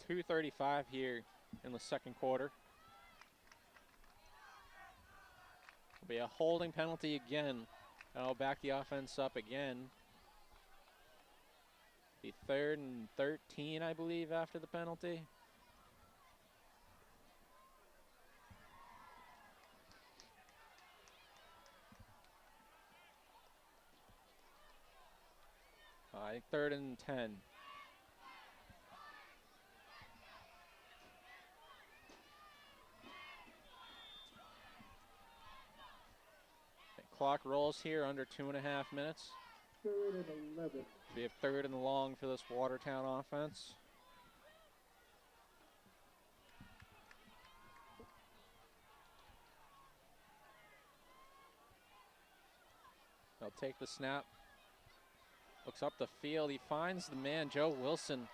2:35 here in the second quarter. It'll be a holding penalty again. That'll back the offense up again. Be 3rd and 13, I believe, after the penalty. I think 3rd and 10. Clock rolls here under 2.5 minutes. 3rd and 11. We have 3rd and long for this Watertown offense. They'll take the snap. Looks up the field. He finds the man, Joe Wilson,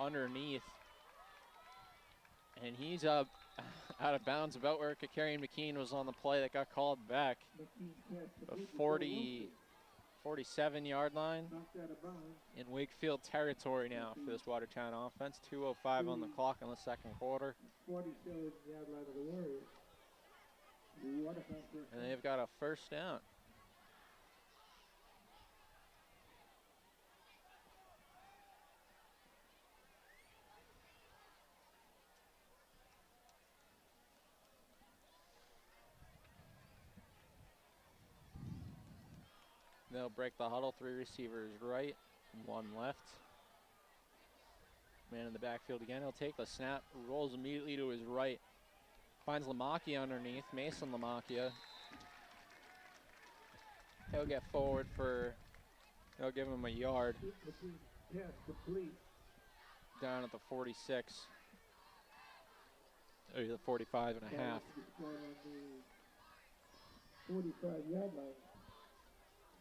underneath. And he's up out of bounds about where Kakarian McKean was on the play that got called back. The 47-yard line in Wakefield territory now for this Watertown offense. 2:05 on the clock in the second quarter. 47-yard line of the Warriors. And they've got a first down. They'll break the huddle. 3 receivers right, 1 left. Man in the backfield again. He'll take the snap, rolls immediately to his right. Finds Lamacchia underneath, Mason Lamacchia. He'll get forward for, they'll give him a yard. Down at the 46. Or the 45 and a half. 45-yard line.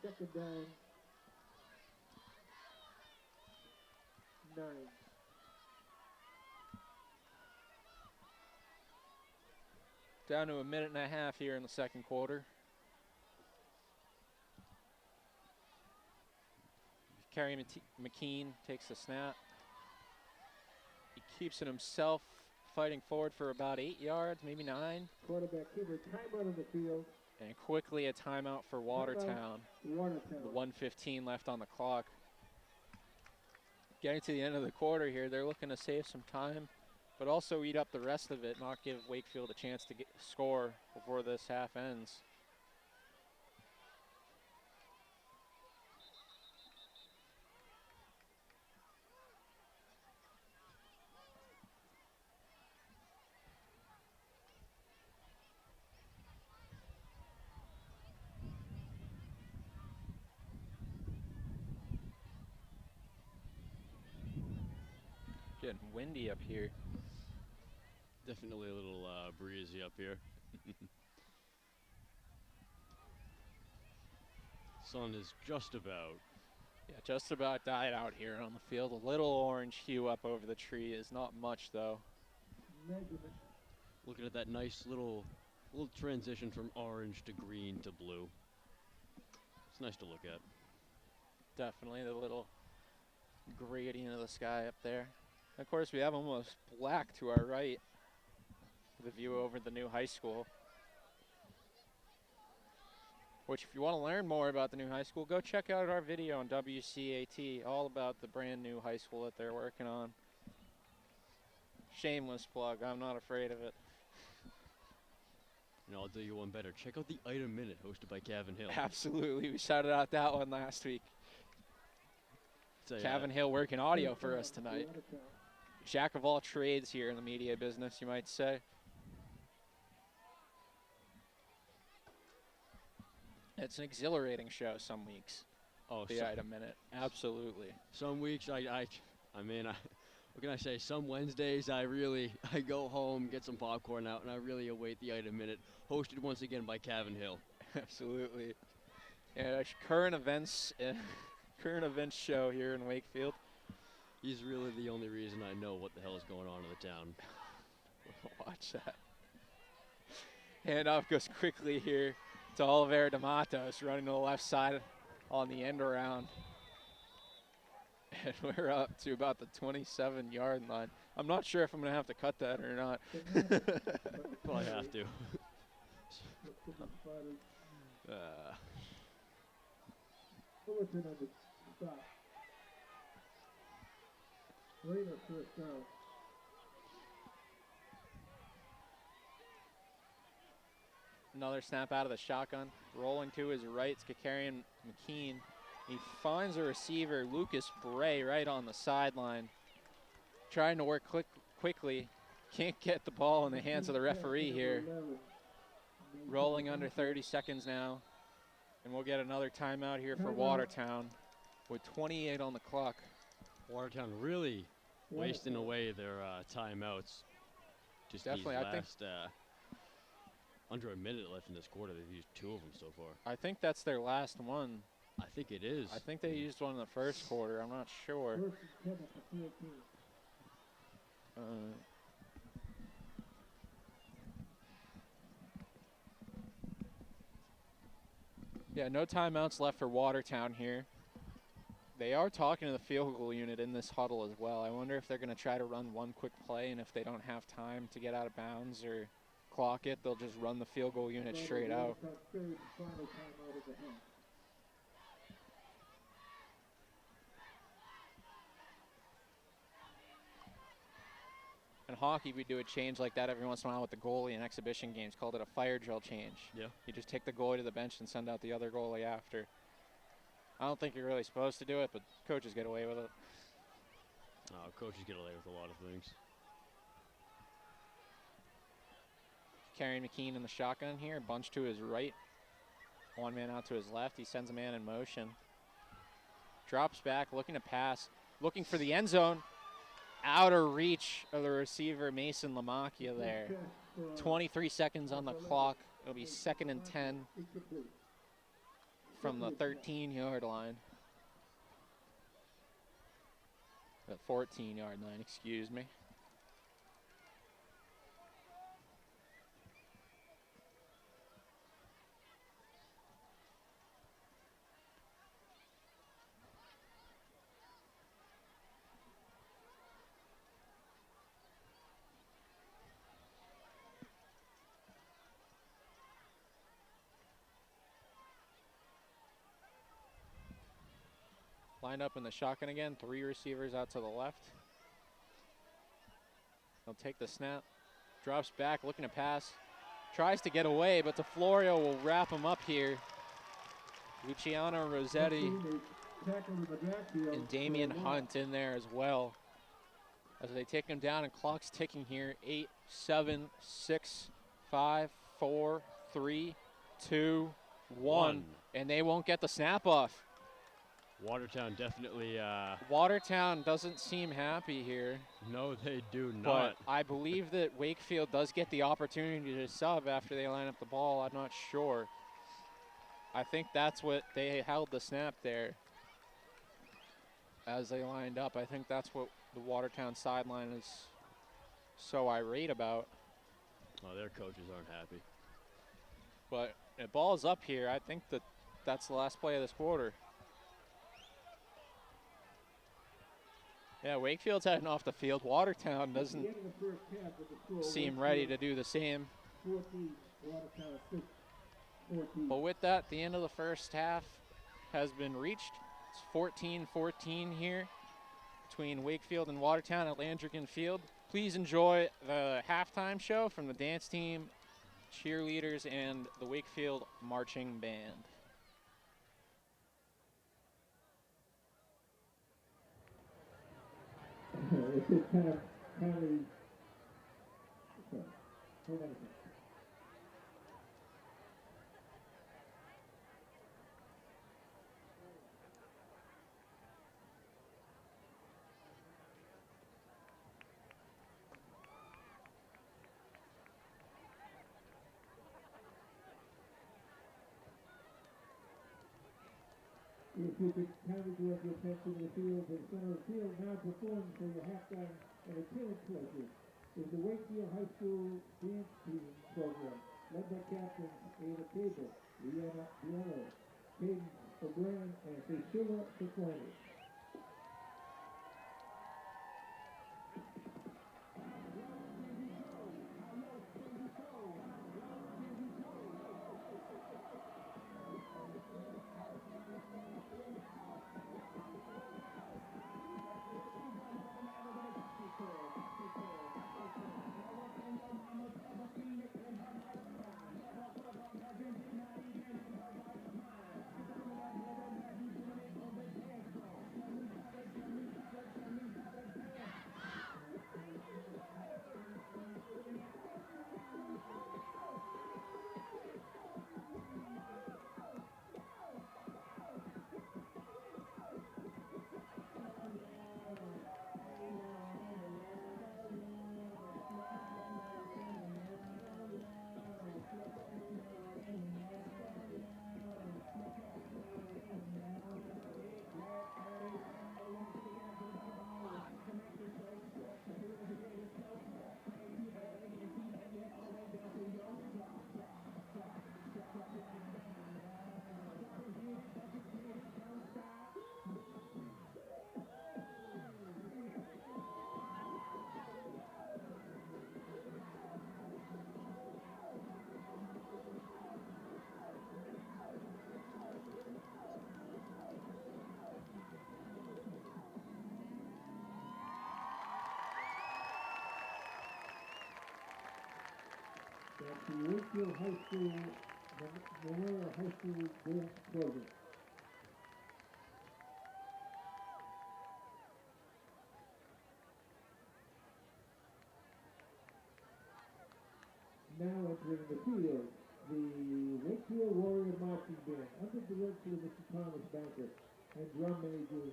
2nd down. 9. Down to 1.5 minutes here in the second quarter. Carrying McKean takes the snap. He keeps it himself, fighting forward for about 8 yards, maybe 9. Quarterback keeper, timeout on the field. And quickly a timeout for Watertown. Watertown. 1:15 left on the clock. Getting to the end of the quarter here, they're looking to save some time, but also eat up the rest of it, not give Wakefield a chance to score before this half ends. Getting windy up here. Definitely a little breezy up here. Sun is just about. Yeah, just about died out here on the field. A little orange hue up over the tree is not much though. Looking at that nice little transition from orange to green to blue. It's nice to look at. Definitely the little gradient of the sky up there. Of course, we have almost black to our right. The view over the new high school. Which, if you want to learn more about the new high school, go check out our video on WCAT, all about the brand new high school that they're working on. Shameless plug, I'm not afraid of it. And I'll do you one better. Check out the Item Minute hosted by Kevin Hill. Absolutely, we shouted out that one last week. Kevin Hill working audio for us tonight. Jack of all trades here in the media business, you might say. It's an exhilarating show some weeks. Oh, the Item Minute, absolutely. Some weeks, I mean, what can I say? Some Wednesdays, I go home, get some popcorn out, and I really await the Item Minute, hosted once again by Kevin Hill. Absolutely. Yeah, current events show here in Wakefield. He's really the only reason I know what the hell is going on in the town. Watch that. Handoff goes quickly here to Oliver D'Amatos, running to the left side on the end around. And we're up to about the 27-yard line. I'm not sure if I'm going to have to cut that or not. Probably have to. Fullerton on the stop. Later, first down. Another snap out of the shotgun. Rolling to his right, Skakarian McKean. He finds a receiver, Lucas Bray, right on the sideline. Trying to work quickly. Can't get the ball in the hands of the referee here. Rolling under 30 seconds now. And we'll get another timeout here for Watertown with 28 on the clock. Watertown really wasting away their timeouts. Just Definitely, these I think under a minute left in this quarter. They've used 2 of them so far. I think that's their last one. I think it is. I think they used one in the first quarter. I'm not sure. Yeah, no timeouts left for Watertown here. They are talking to the field goal unit in this huddle as well. I wonder if they're going to try to run one quick play, and if they don't have time to get out of bounds or clock it, they'll just run the field goal unit straight out. In hockey, we do a change like that every once in a while with the goalie in exhibition games, called it a fire drill change. Yeah. You just take the goalie to the bench and send out the other goalie after. I don't think you're really supposed to do it, but coaches get away with it. Coaches get away with a lot of things. Carrying McKean in the shotgun here, bunch to his right. One man out to his left. He sends a man in motion. Drops back, looking to pass, looking for the end zone. Out of reach of the receiver, Mason Lamacchia there. 23 seconds on the clock. It'll be 2nd and 10 from the 13-yard line. The 14-yard line, excuse me. Lined up in the shotgun again, 3 receivers out to the left. He'll take the snap, drops back, looking to pass, tries to get away, but DeFlorio will wrap him up here. Luciano Rossetti and Damian Hunt in there as well. As they take him down, and clock's ticking here. 8, 7, 6, 5, 4, 3, 2, 1. And they won't get the snap off. Watertown definitely. Watertown doesn't seem happy here. No, they do not. But I believe that Wakefield does get the opportunity to sub after they line up the ball. I'm not sure. I think that's what they held the snap there as they lined up. I think that's what the Watertown sideline is so irate about. Oh, their coaches aren't happy. But the ball's up here. I think that that's the last play of this quarter. Yeah, Wakefield's heading off the field. Watertown doesn't seem ready to do the same. But with that, the end of the first half has been reached. It's 14-14 here between Wakefield and Watertown at Landrigan Field. Please enjoy the halftime show from the dance team, cheerleaders, and the Wakefield marching band. It's just kind of hold on a second. If you could kindly direct your attention to the field, the center of the field now performs for your halftime entertainment pleasure is the Wakefield High School Dance Team program, led by captains Ada Cable, Leanna Biello, Cadence O'Brien, and Priscilla Performers. at the Wakefield High School Memorial High School dance program. Now entering the field, the Wakefield Warrior Marching Band, under the direction of Mr. Thomas Banker and drum major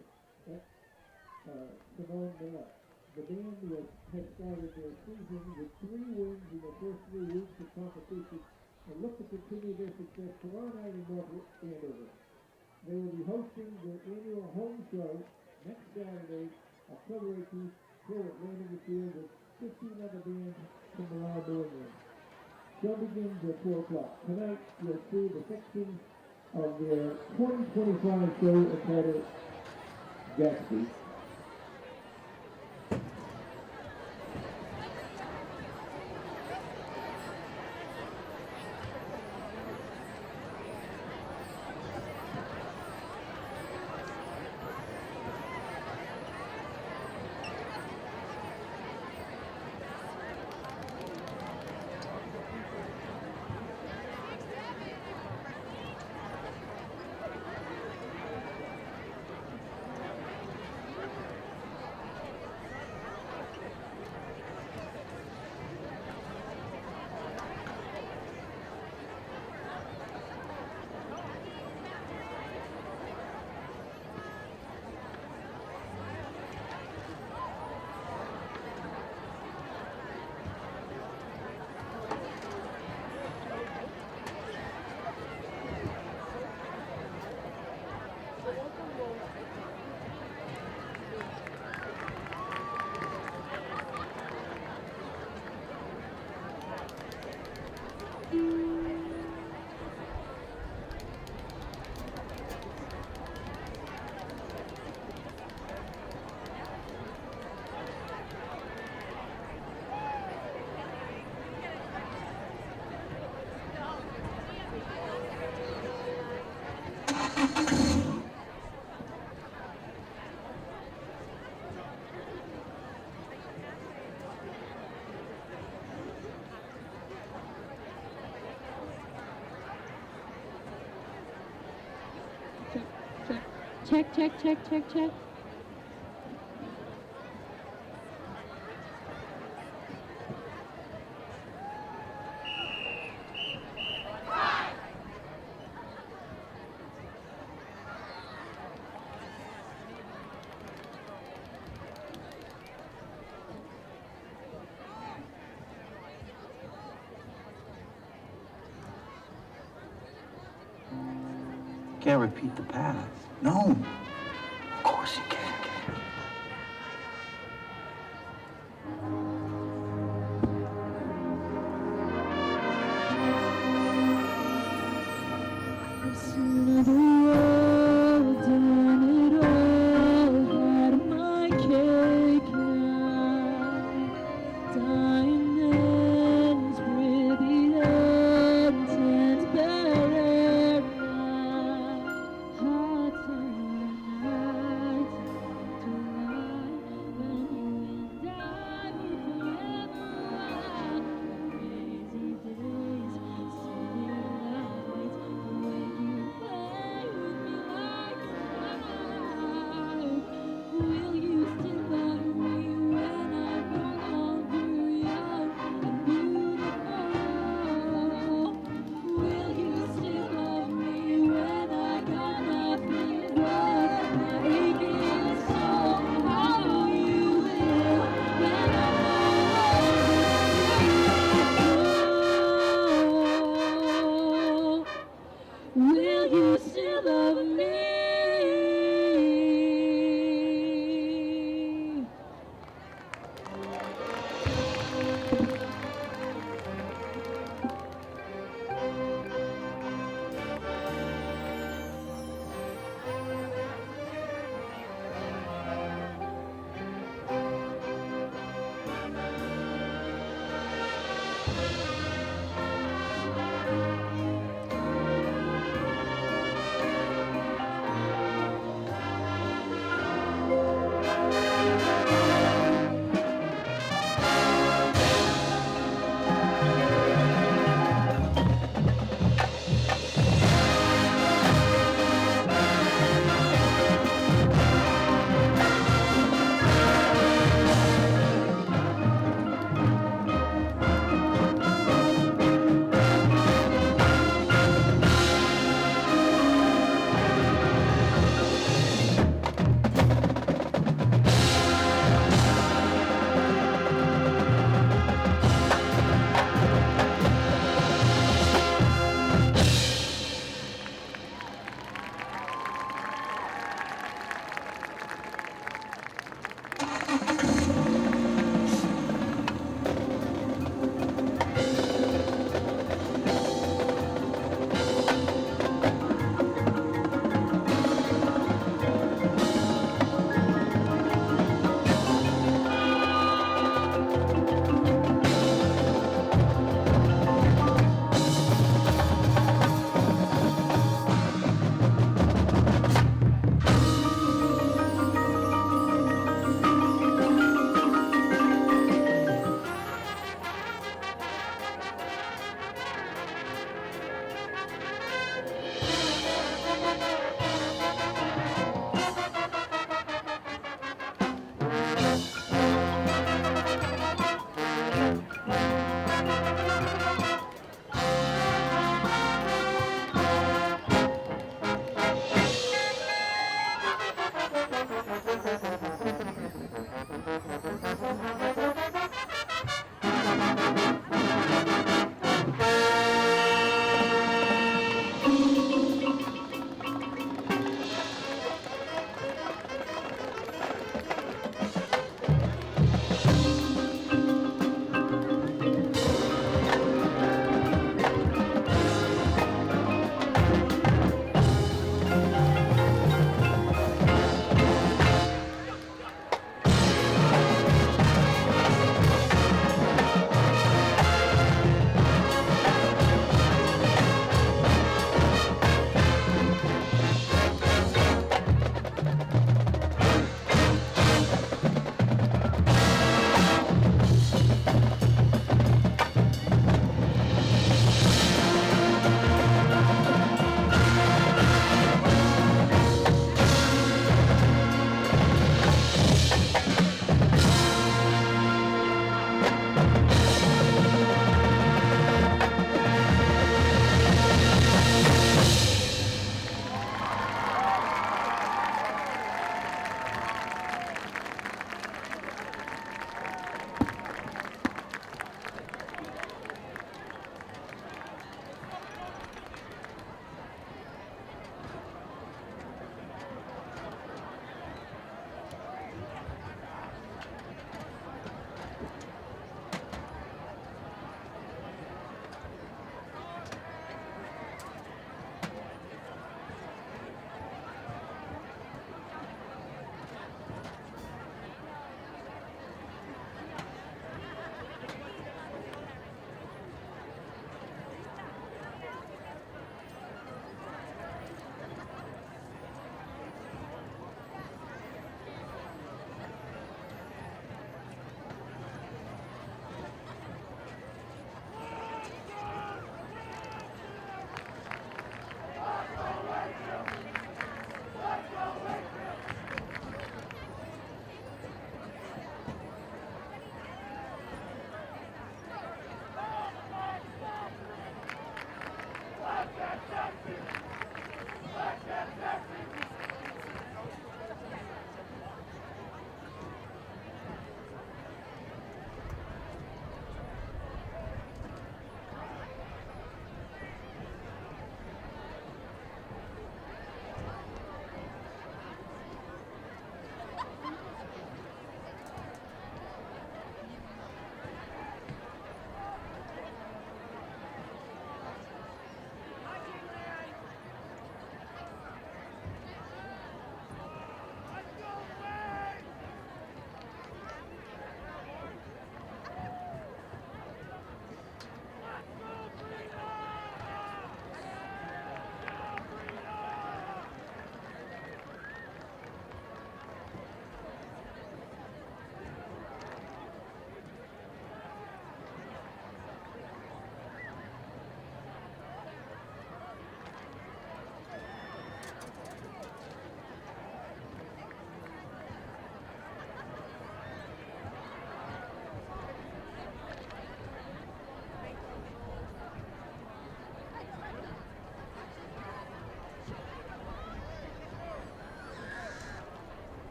Simone Miller. The band has started their season with 3 wins in the first 3 weeks of competition and look to continue their success tomorrow night in North Andover. They will be hosting their annual home show next Saturday, October 18th, here at Landing Field with 15 other bands from around New England. Show begins at 4 o'clock. Tonight, you'll see the section of their 2025 show entitled Gatsby. Check, check, check, check, check. Can't repeat the past. No. Of course you can. I've seen the world, done it all, had my cake and diamonds, brilliant and better. Hearts and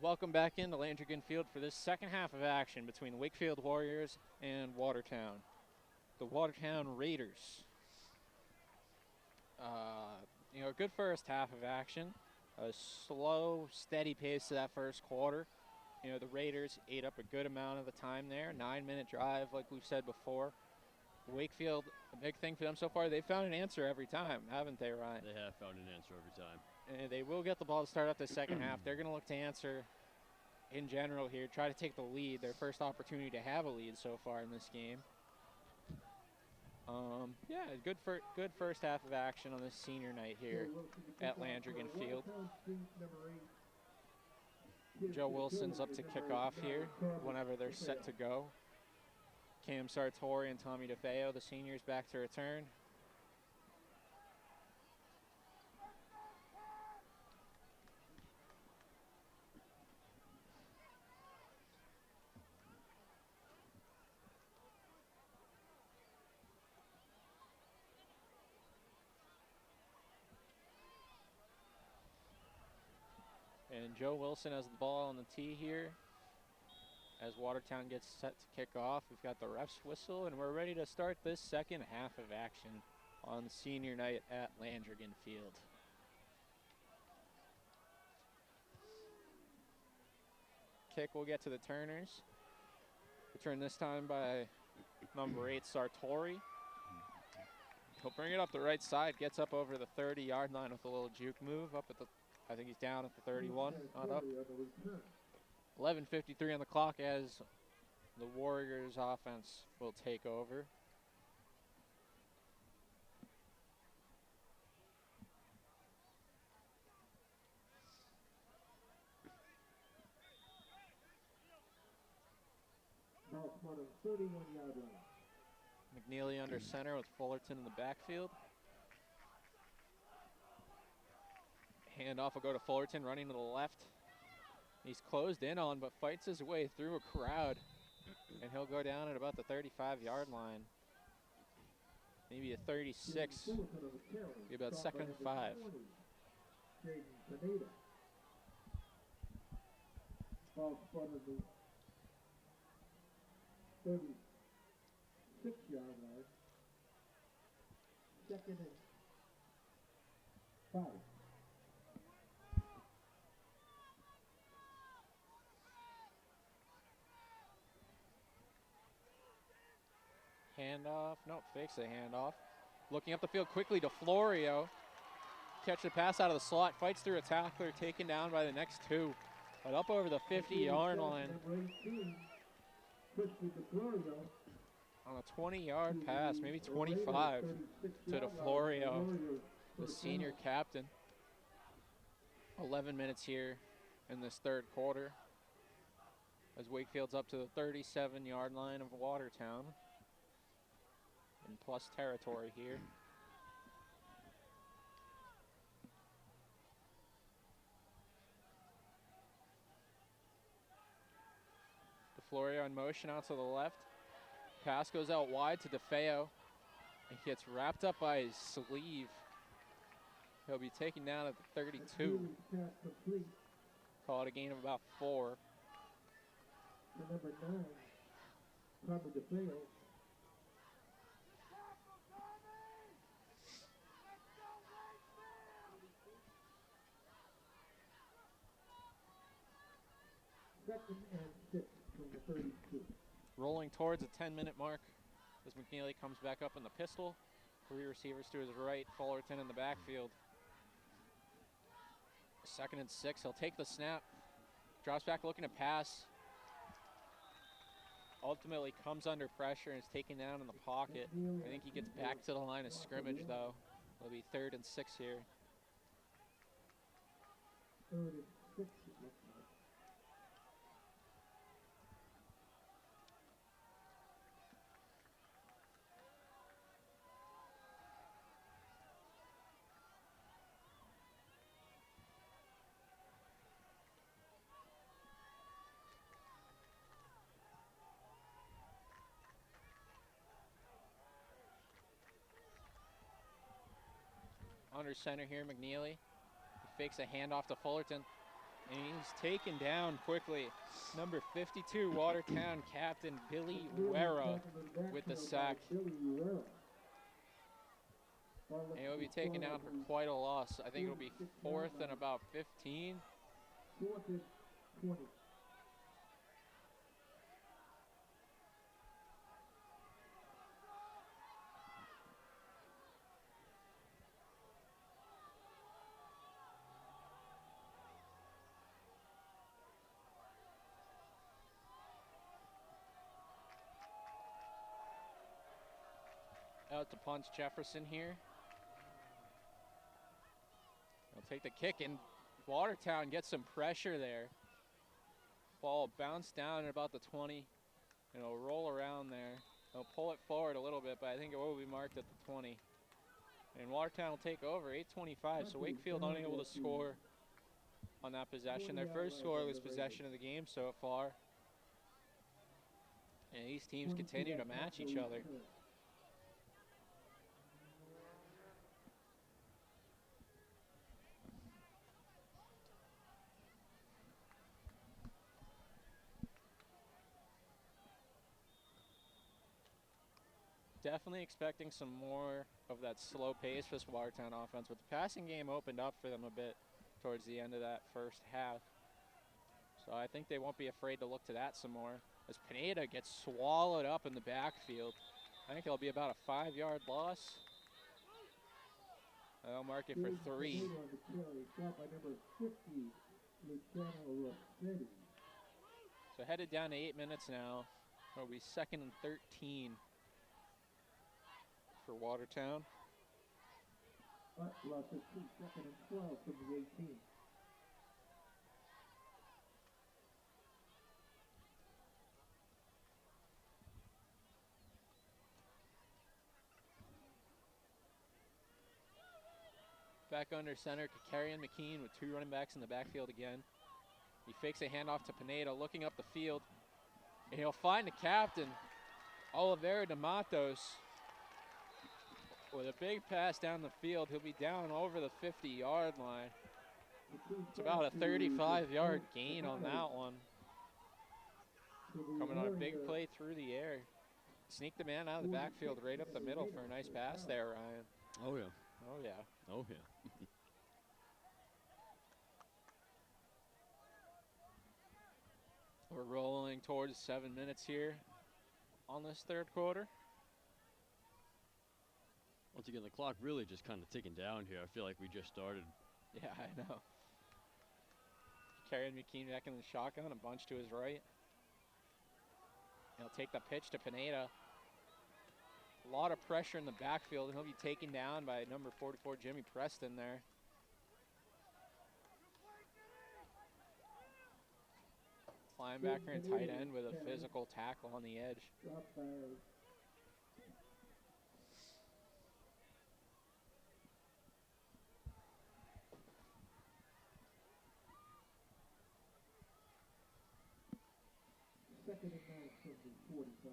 Welcome back into Landrigan Field for this second half of action between the Wakefield Warriors and Watertown. The Watertown Raiders. A good first half of action. A slow, steady pace to that first quarter. The Raiders ate up a good amount of the time there. 9-minute drive, like we've said before. Wakefield, a big thing for them so far, they've found an answer every time, haven't they, Ryan? They have found an answer every time. And they will get the ball to start up the second half. They're going to look to answer in general here, try to take the lead, their first opportunity to have a lead so far in this game. Good first half of action on this senior night here at Landrigan Field. Joe Wilson's up to kick off here whenever they're set to go. Cam Sartori and Tommy DeFeo, the seniors, back to return. And Joe Wilson has the ball on the tee here. As Watertown gets set to kick off, we've got the ref's whistle, and we're ready to start this second half of action on senior night at Landrigan Field. Kick will get to the Turners. Return this time by number 8, Sartori. He'll bring it up the right side, gets up over the 30-yard line with a little juke move up at the, I think he's down at the 31, not up. 11:53 on the clock as the Warriors offense will take over. Ball 31-yard line. McNeely under center with Fullerton in the backfield. Handoff will go to Fullerton, running to the left. He's closed in on, but fights his way through a crowd. And he'll go down at about the 35-yard line. Maybe a 36. Be about 2nd and 5. Ball spotted the 36-yard line. 2nd and 5. Handoff, nope, fakes the handoff. Looking up the field quickly to Florio. Catch the pass out of the slot, fights through a tackler, taken down by the next 2. But up over the 50-yard line. On a 20-yard pass, maybe 25 to DeFlorio, the senior captain. 11 minutes here in this third quarter as Wakefield's up to the 37-yard line of Watertown. In plus territory here. DeFlorio in motion out to the left. Pass goes out wide to DeFeo. He gets wrapped up by his sleeve. He'll be taken down at the 32. Call it a gain of about 4. Number 9, Papa DeFeo. Second and 6 from the 32. Rolling towards a 10-minute mark as McNeely comes back up in the pistol. 3 receivers to his right, Fullerton in the backfield. 2nd and 6, he'll take the snap. Drops back looking to pass. Ultimately comes under pressure and is taken down in the pocket. I think he gets back to the line of scrimmage though. It'll be 3rd and 6 here. 3rd and 6 it looks like. Under center here, McNeely. He fakes a handoff to Fullerton, and he's taken down quickly. Number 52, Watertown captain Billy Uera with the sack. And he'll be taken down for quite a loss. I think it'll be 4th and about 15. 4th and 20. Out to punch Jefferson here. He'll take the kick, and Watertown gets some pressure there. Ball bounced down at about the 20, and it'll roll around there. They'll pull it forward a little bit, but I think it will be marked at the 20. And Watertown will take over, 8:25, so Wakefield unable to score on that possession. Their first scoreless possession of the game so far. And these teams continue to match each other. Definitely expecting some more of that slow pace for this Watertown offense, but the passing game opened up for them a bit towards the end of that first half. So I think they won't be afraid to look to that some more. As Pineda gets swallowed up in the backfield. I think it'll be about a 5-yard loss. They'll mark it for 3. On the carry, shot by number 50, Luciano Rossetti. So headed down to 8 minutes now. It'll be 2nd and 13 for Watertown. Lost 15, 2nd and 12 from the 18. Back under center, Kakarian McKean with 2 running backs in the backfield again. He fakes a handoff to Pineda, looking up the field. And he'll find the captain, Oliveira de Matos, with a big pass down the field. He'll be down over the 50-yard line. It's about a 35-yard gain on that one. Coming on a big play through the air. Sneaked the man out of the backfield right up the middle for a nice pass there, Ryan. Oh, yeah. Oh, yeah. Oh, yeah. We're rolling towards 7 minutes here on this third quarter. Once again, the clock really just kind of ticking down here. I feel like we just started. Yeah, I know. Carrying McKean back in the shotgun, a bunch to his right. He'll take the pitch to Pineda. A lot of pressure in the backfield, and he'll be taken down by number 44, Jimmy Preston there. Linebacker and tight end with a physical tackle on the edge. Second and 9 from the 45.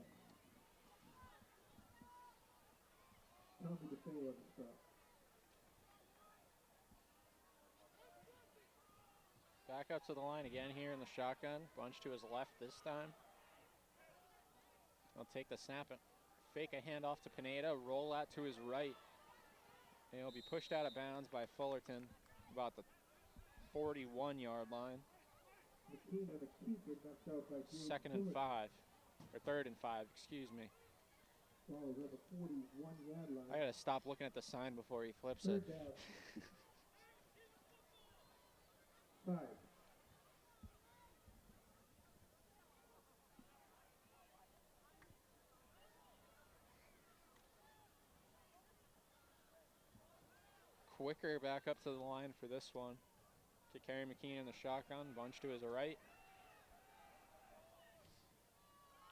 Tommy DeFeo on the stop. Back up to the line again here in the shotgun. Bunch to his left this time. He'll take the snap and fake a handoff to Pineda, roll out to his right. And he'll be pushed out of bounds by Fullerton about the 41-yard line. Second and 5, or 3rd and 5, excuse me. I gotta stop looking at the sign before he flips it. 5. Quicker back up to the line for this one. To carry McKean in the shotgun, bunch to his right.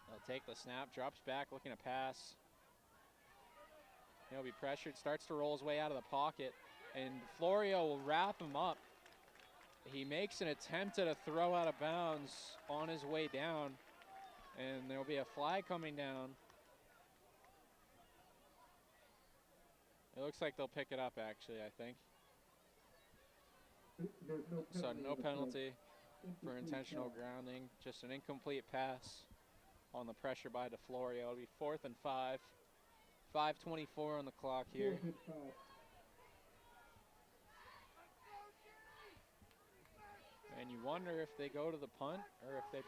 He'll take the snap, drops back, looking to pass. He'll be pressured, starts to roll his way out of the pocket, and Florio will wrap him up. He makes an attempt at a throw out of bounds on his way down, and there'll be a flag coming down. It looks like they'll pick it up, actually, I think. So no penalty for intentional grounding, just an incomplete pass on the pressure by DeFlorio. It'll be 4th and 5. 5:24 on the clock here. And you wonder if they go to the punt or if they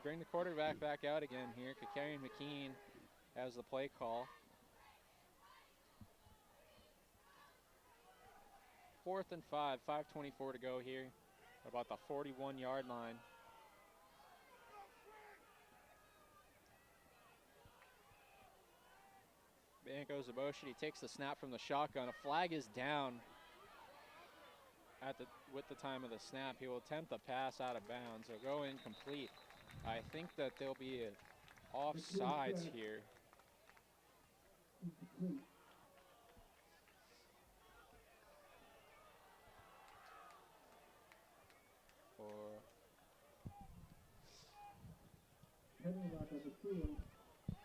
bring the quarterback back out again here. Kakarian McKean has the play call. 4th and 5, 5:24 to go here, about the 41-yard line. In goes Aboshi. He takes the snap from the shotgun. A flag is down with the time of the snap. He will attempt the pass out of bounds. He'll go incomplete. I think that there'll be offsides here.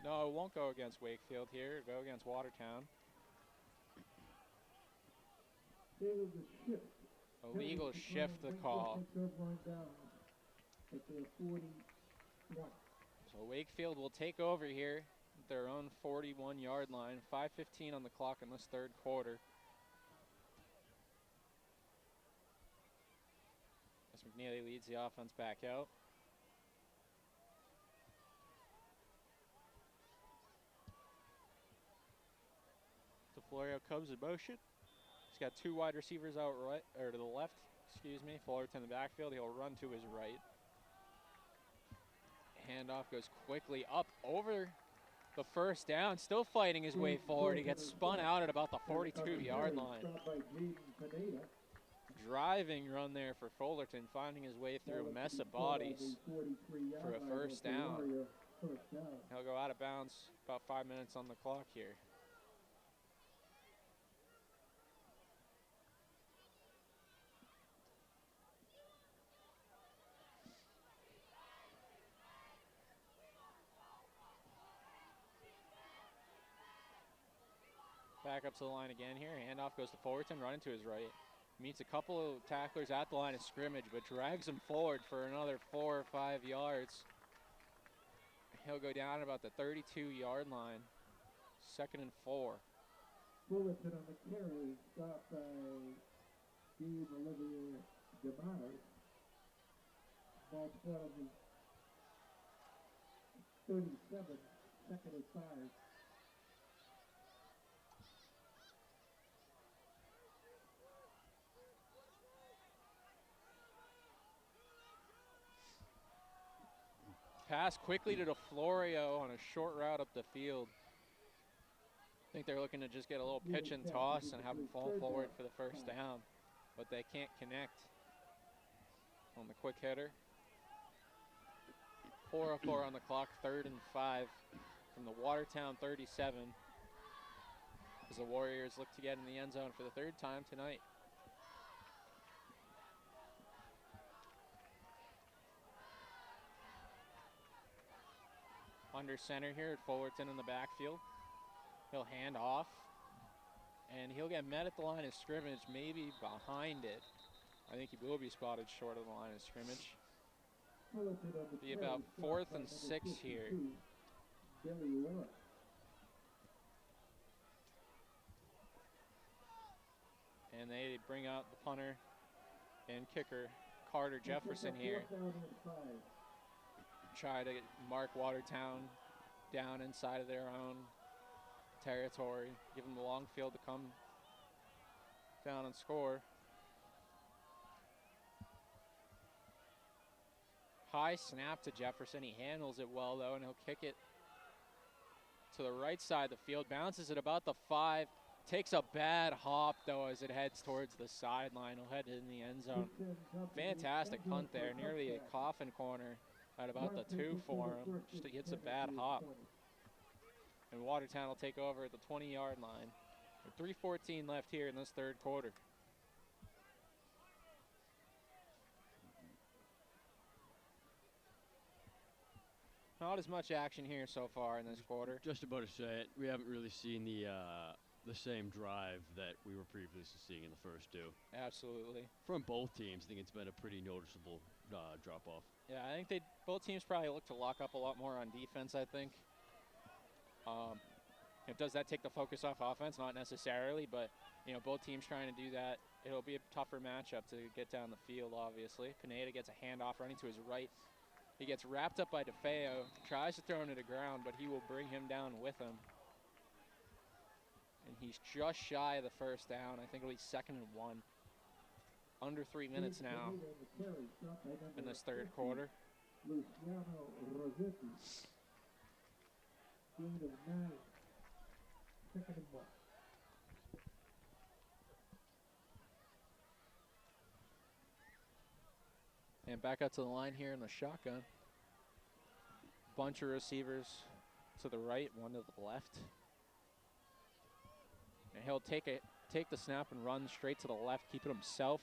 No, it won't go against Wakefield here. It'll go against Watertown. Illegal shift the call. So Wakefield will take over here. their own 41-yard line. 5:15 on the clock in this third quarter. As McNeely leads the offense back out. DeFlorio Cubs in motion. He's got two wide receivers out right, or to the left, excuse me. Fullerton in the backfield. He'll run to his right. Handoff goes quickly up over the first down. Still fighting his way forward. He gets spun out at about the 42-yard line. Driving run there for Fullerton, finding his way through a mess of bodies for a first down. He'll go out of bounds about 5 minutes on the clock here. Back up to the line again here. Handoff goes to Fullerton, running to his right. Meets a couple of tacklers at the line of scrimmage, but drags him forward for another 4 or 5 yards. He'll go down about the 32-yard line. 2nd and 4. Fullerton on the carry, stopped by Steve Olivier DeMars. Ball 12 is 37, 2nd and 5. Pass quickly to DeFlorio on a short route up the field. I think they're looking to just get a little pitch and toss and have him fall forward for the first down, but they can't connect on the quick hitter. 4:04 on the clock, 3rd and 5 from the Watertown 37 as the Warriors look to get in the end zone for the 3rd time tonight. Under center here at Fullerton in the backfield. He'll hand off, and he'll get met at the line of scrimmage, maybe behind it. I think he will be spotted short of the line of scrimmage. Be about 4th and 6 here. And they bring out the punter and kicker, Carter Jefferson here. Try to mark Watertown down inside of their own territory, give them the long field to come down and score. High snap to Jefferson. He handles it well, though, and he'll kick it to the right side of the field. Bounces at about the 5. Takes a bad hop, though, as it heads towards the sideline. He'll head in the end zone. Fantastic punt there, nearly a coffin corner at about the 2 for him. Just hits a bad hop. And Watertown will take over at the 20-yard line. With 3:14 left here in this third quarter. Not as much action here so far in this quarter. Just about to say it. We haven't really seen the same drive that we were previously seeing in the first 2. Absolutely. From both teams, I think it's been a pretty noticeable drop-off. Yeah, I think both teams probably look to lock up a lot more on defense, I think. Does that take the focus off offense? Not necessarily, but both teams trying to do that. It'll be a tougher matchup to get down the field, obviously. Pineda gets a handoff running to his right. He gets wrapped up by DeFeo, tries to throw him to the ground, but he will bring him down with him. And he's just shy of the first down. I think it'll be 2nd and 1. Under 3 minutes now in this third quarter. Luciano Rossetti. Gain of 9. 2nd and 1. And back out to the line here in the shotgun. Bunch of receivers to the right, one to the left. And he'll take the snap and run straight to the left, keep it himself.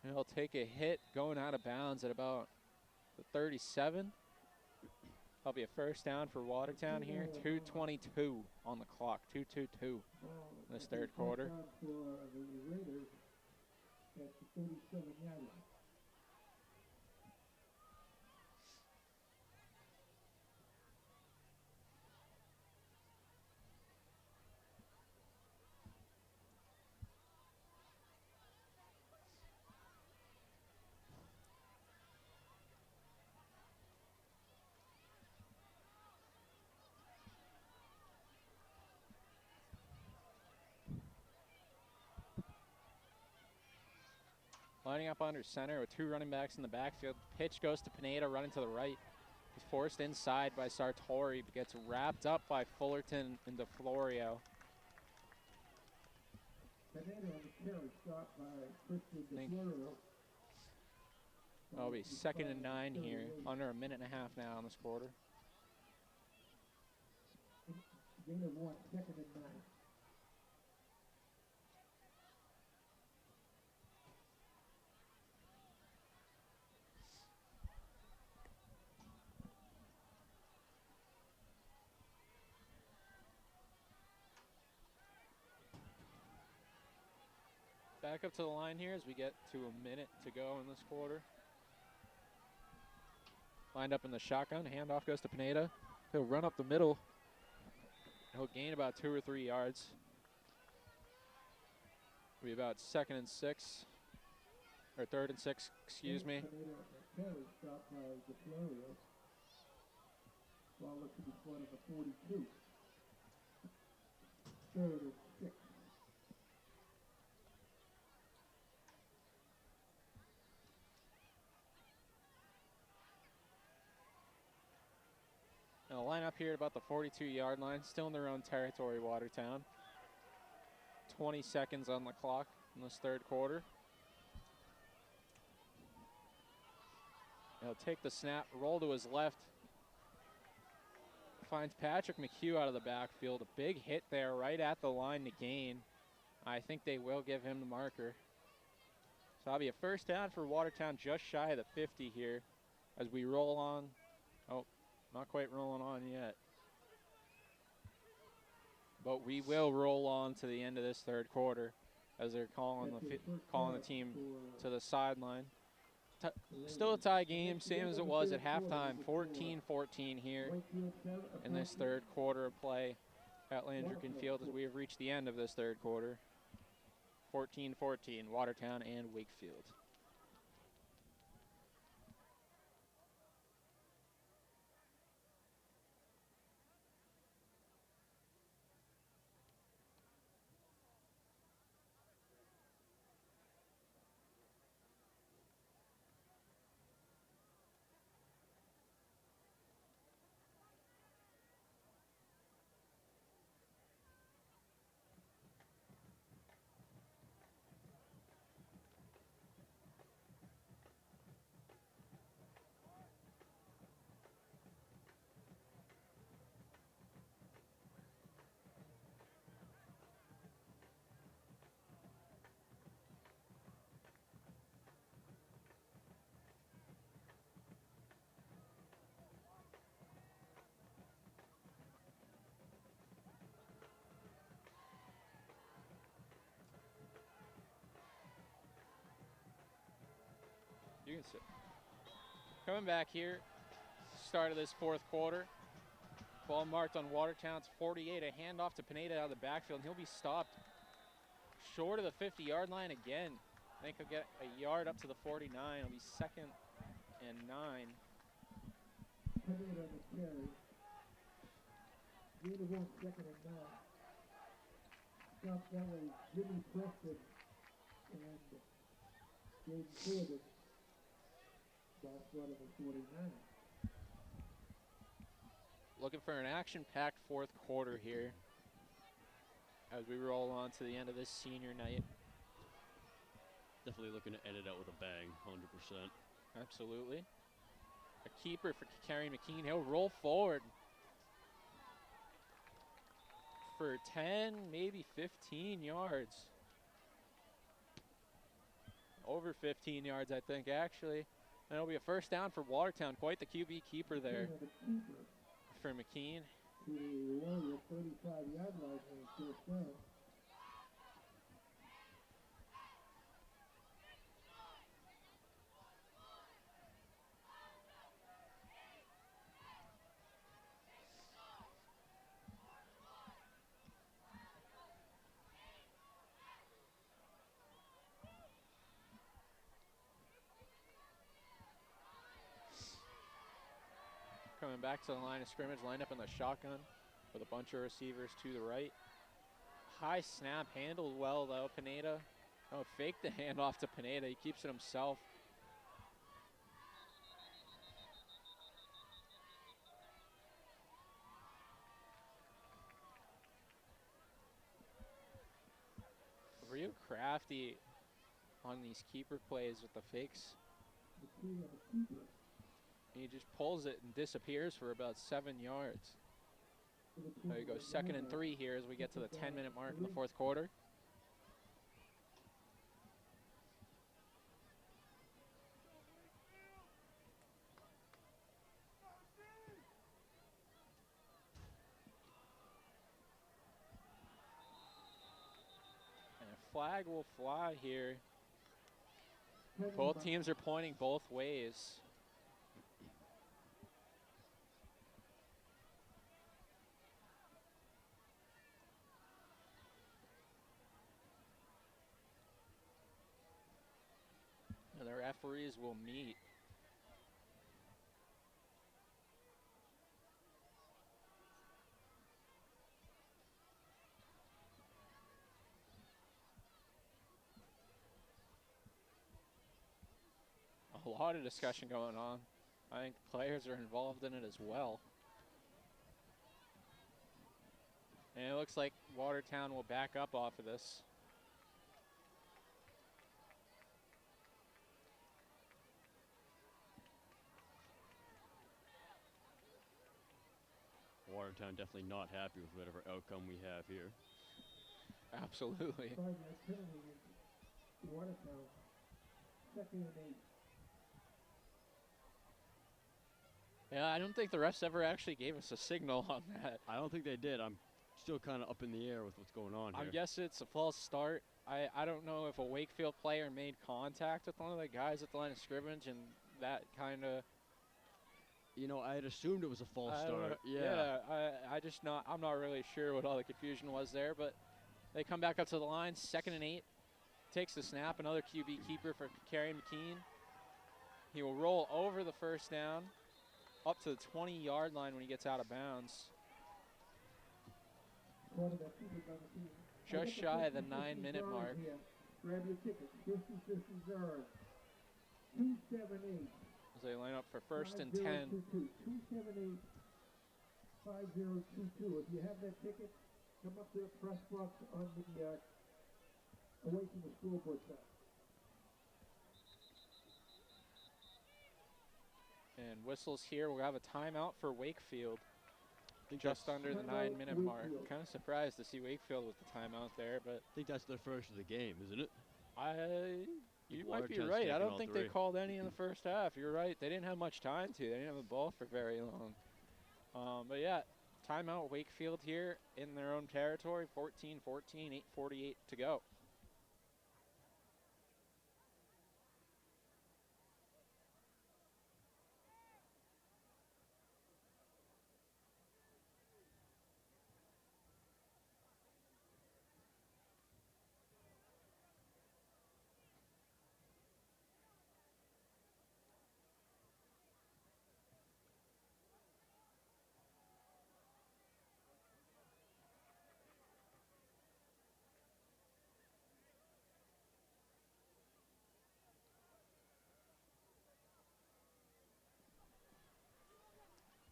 And he'll take a hit going out of bounds at about the 37. That'll be a first down for Watertown here. 2:22 on the clock. 2:22 in this third quarter. For the Raiders at the 37-yard line. lining up under center with 2 running backs in the backfield. Pitch goes to Pineda, running to the right. He's forced inside by Sartori, but gets wrapped up by Fullerton into Florio. Pineda on the carry, stopped by Christian DeFlorio. That'll be 2nd and 9 here, under a minute and a half now in this quarter. Gain of 1, 2nd and 9. Back up to the line here as we get to a minute to go in this quarter. Lined up in the shotgun, handoff goes to Pineda. He'll run up the middle. He'll gain about 2 or 3 yards. It'll be about 2nd and 6, or 3rd and 6, excuse me. Pineda on the carry, stopped by DeFlorio. Ball looks to be caught at the 42. 3rd and 6. And they'll line up here at about the 42-yard line, still in their own territory, Watertown. 20 seconds on the clock in this 3rd quarter. He'll take the snap, roll to his left. Finds Patrick McHugh out of the backfield. A big hit there right at the line to gain. I think they will give him the marker. So that'll be a 1st down for Watertown, just shy of the 50 here as we roll on. Oh, not quite rolling on yet. But we will roll on to the end of this 3rd quarter as they're calling the team to the sideline. Still a tie game, same as it was at halftime. 14-14 here in this 3rd quarter of play at Landrigan Field as we have reached the end of this 3rd quarter. 14-14, Watertown and Wakefield. You can sit. Coming back here, start of this 4th quarter. Ball marked on Watertown's 48. A handoff to Pineda out of the backfield, and he'll be stopped short of the 50-yard line again. I think he'll get a yard up to the 49. It'll be 2nd and 9. Pineda on the carry. Gain of 1, 2nd and 9. Stopped that way, Jimmy Preston and James Gordon. Ball front of the 49. Looking for an action-packed 4th quarter here as we roll on to the end of this senior night. Definitely looking to end it out with a bang, 100%. Absolutely. A keeper for Kerry McKean. He'll roll forward for 10, maybe 15 yards. Over 15 yards, I think, actually. And it'll be a 1st down for Watertown. Quite the QB keeper there for McKean. To the Warrior 35-yard line and 1st down. Coming back to the line of scrimmage, lined up in the shotgun with a bunch of receivers to the right. High snap, handled well though. Pineda Oh, fake the handoff to Pineda. He keeps it himself. Real crafty on these keeper plays with the fakes. He just pulls it and disappears for about 7 yards. There you go, 2nd and 3 here as we get to the 10-minute mark in the fourth quarter. And a flag will fly here. Both teams are pointing both ways. And the referees will meet. A lot of discussion going on. I think players are involved in it as well. And it looks like Watertown will back up off of this. Watertown definitely not happy with whatever outcome we have here. Absolutely. Watertown, 2nd and 8. Yeah, I don't think the refs ever actually gave us a signal on that. I don't think they did. I'm still kind of up in the air with what's going on here. I'm guessing it's a false start. I don't know if a Wakefield player made contact with one of the guys at the line of scrimmage and that kind of... You know, I had assumed it was a false start. I'm not really sure what all the confusion was there, but they come back up to the line, 2nd and 8. Takes the snap, another QB keeper for Kerry McKean. He will roll over the first down, up to the 20-yard line when he gets out of bounds. Just shy of the 9-minute mark. Grab your tickets. 50-50 zone. 278. As they line up for 1st and 10. 278 5022. If you have that ticket, come up to the press box on the away from the scoreboard side. And whistles here. We'll have a timeout for Wakefield. Just under the 9-minute mark. Kind of surprised to see Wakefield with the timeout there, but I think that's their first of the game, isn't it? You might be right. I don't think they called any in the first half. You're right. They didn't have much time to. They didn't have the ball for very long. But yeah, timeout Wakefield here in their own territory. 14-14, 8:48 to go.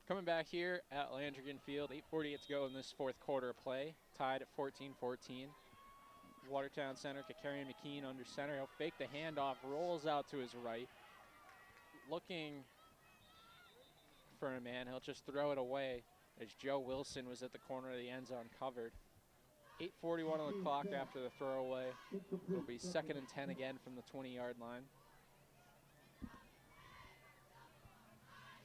Coming back here at Landrigan Field, 8:48 to go in this fourth quarter of play. Tied at 14-14. Watertown center, Kakarian McKean under center. He'll fake the handoff, rolls out to his right. Looking for a man, he'll just throw it away as Joe Wilson was at the corner of the end zone covered. 8:41 on the clock after the throwaway. It'll be 2nd and 10 again from the 20-yard line.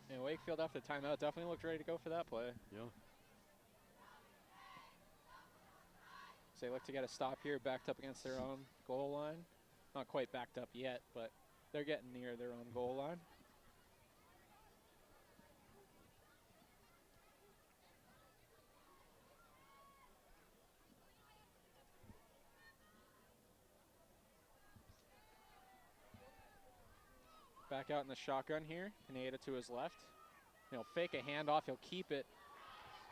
And Wakefield after the timeout definitely looked ready to go for that play. Yeah. So they look to get a stop here, backed up against their own goal line. Not quite backed up yet, but they're getting near their own goal line. Back out in the shotgun here. Pineda to his left. He'll fake a handoff. He'll keep it.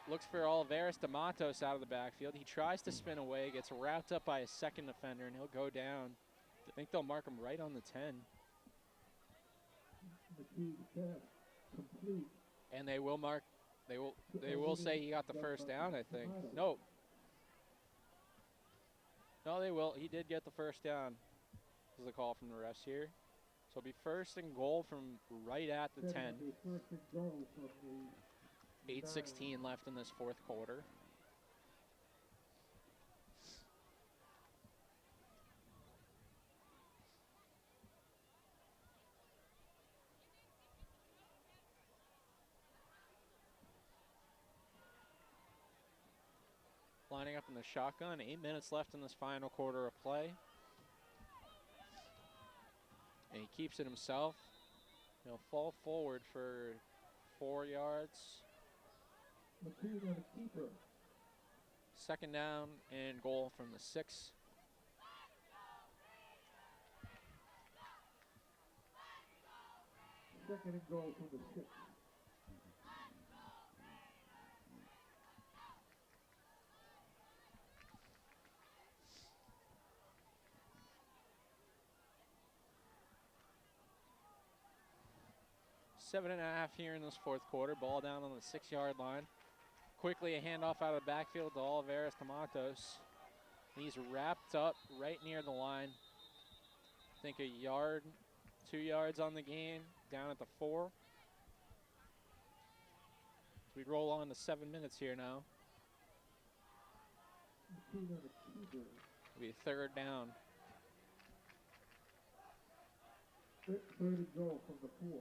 Looks for Oliveras de Matos out of the backfield. He tries to spin away, gets wrapped up by a second defender, and he'll go down I think they'll mark him right on the 10. McKee's pass complete. And they will mark, they will say he got the first down, I think. No. No, they will. He did get the first down. This is a call from the refs here. So it'll be first and goal from right at the 10. 8:16 left in this fourth quarter. Lining up in the shotgun, 8 minutes left in this final quarter of play. And he keeps it himself. He'll fall forward for 4 yards. McKee on the keeper. Second down and goal from the 6. Second and goal from the 6. Seven and a half here in this fourth quarter. Ball down on the 6-yard line. Quickly a handoff out of the backfield to Oliveras Tomatos. He's wrapped up right near the line. I think a yard, 2 yards on the game, down at the 4. We roll on to 7 minutes here now. It'll be third down. Third and goal from the 4.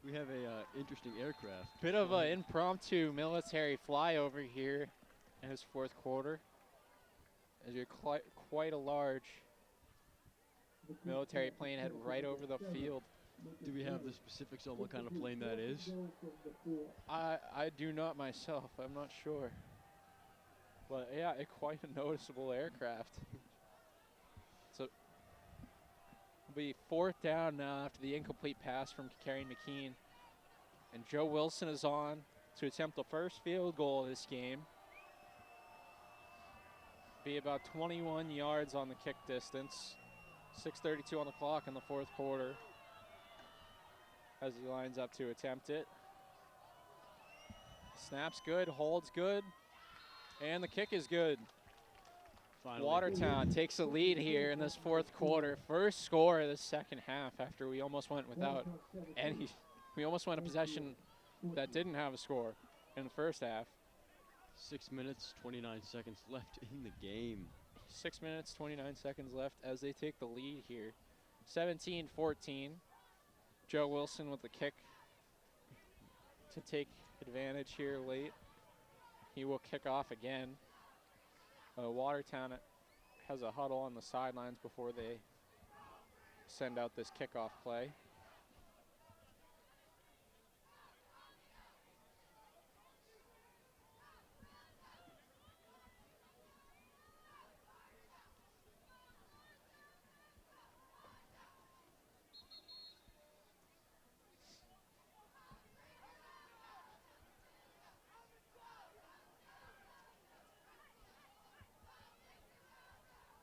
We have a interesting aircraft. Bit of an impromptu military flyover here in his fourth quarter. As you're quite a large military plane head right over the field. Do we have the specifics on what kind of plane that is? I do not myself. I'm not sure. But yeah, quite a noticeable aircraft. So it'll be fourth down now after the incomplete pass from Kerry McKean. And Joe Wilson is on to attempt the first field goal of this game. Be about 21 yards on the kick distance. 6:32 on the clock in the fourth quarter as he lines up to attempt it. Snap's good, holds good, and the kick is good. Finally. Watertown takes a lead here in this fourth quarter. First score of the second half after we almost went without any. We almost went a possession that didn't have a score in the first half. 6 minutes, 29 seconds left in the game. 6 minutes, 29 seconds left as they take the lead here. 17-14. Joe Wilson with the kick to take advantage here late. He will kick off again. Watertown has a huddle on the sidelines before they send out this kickoff play.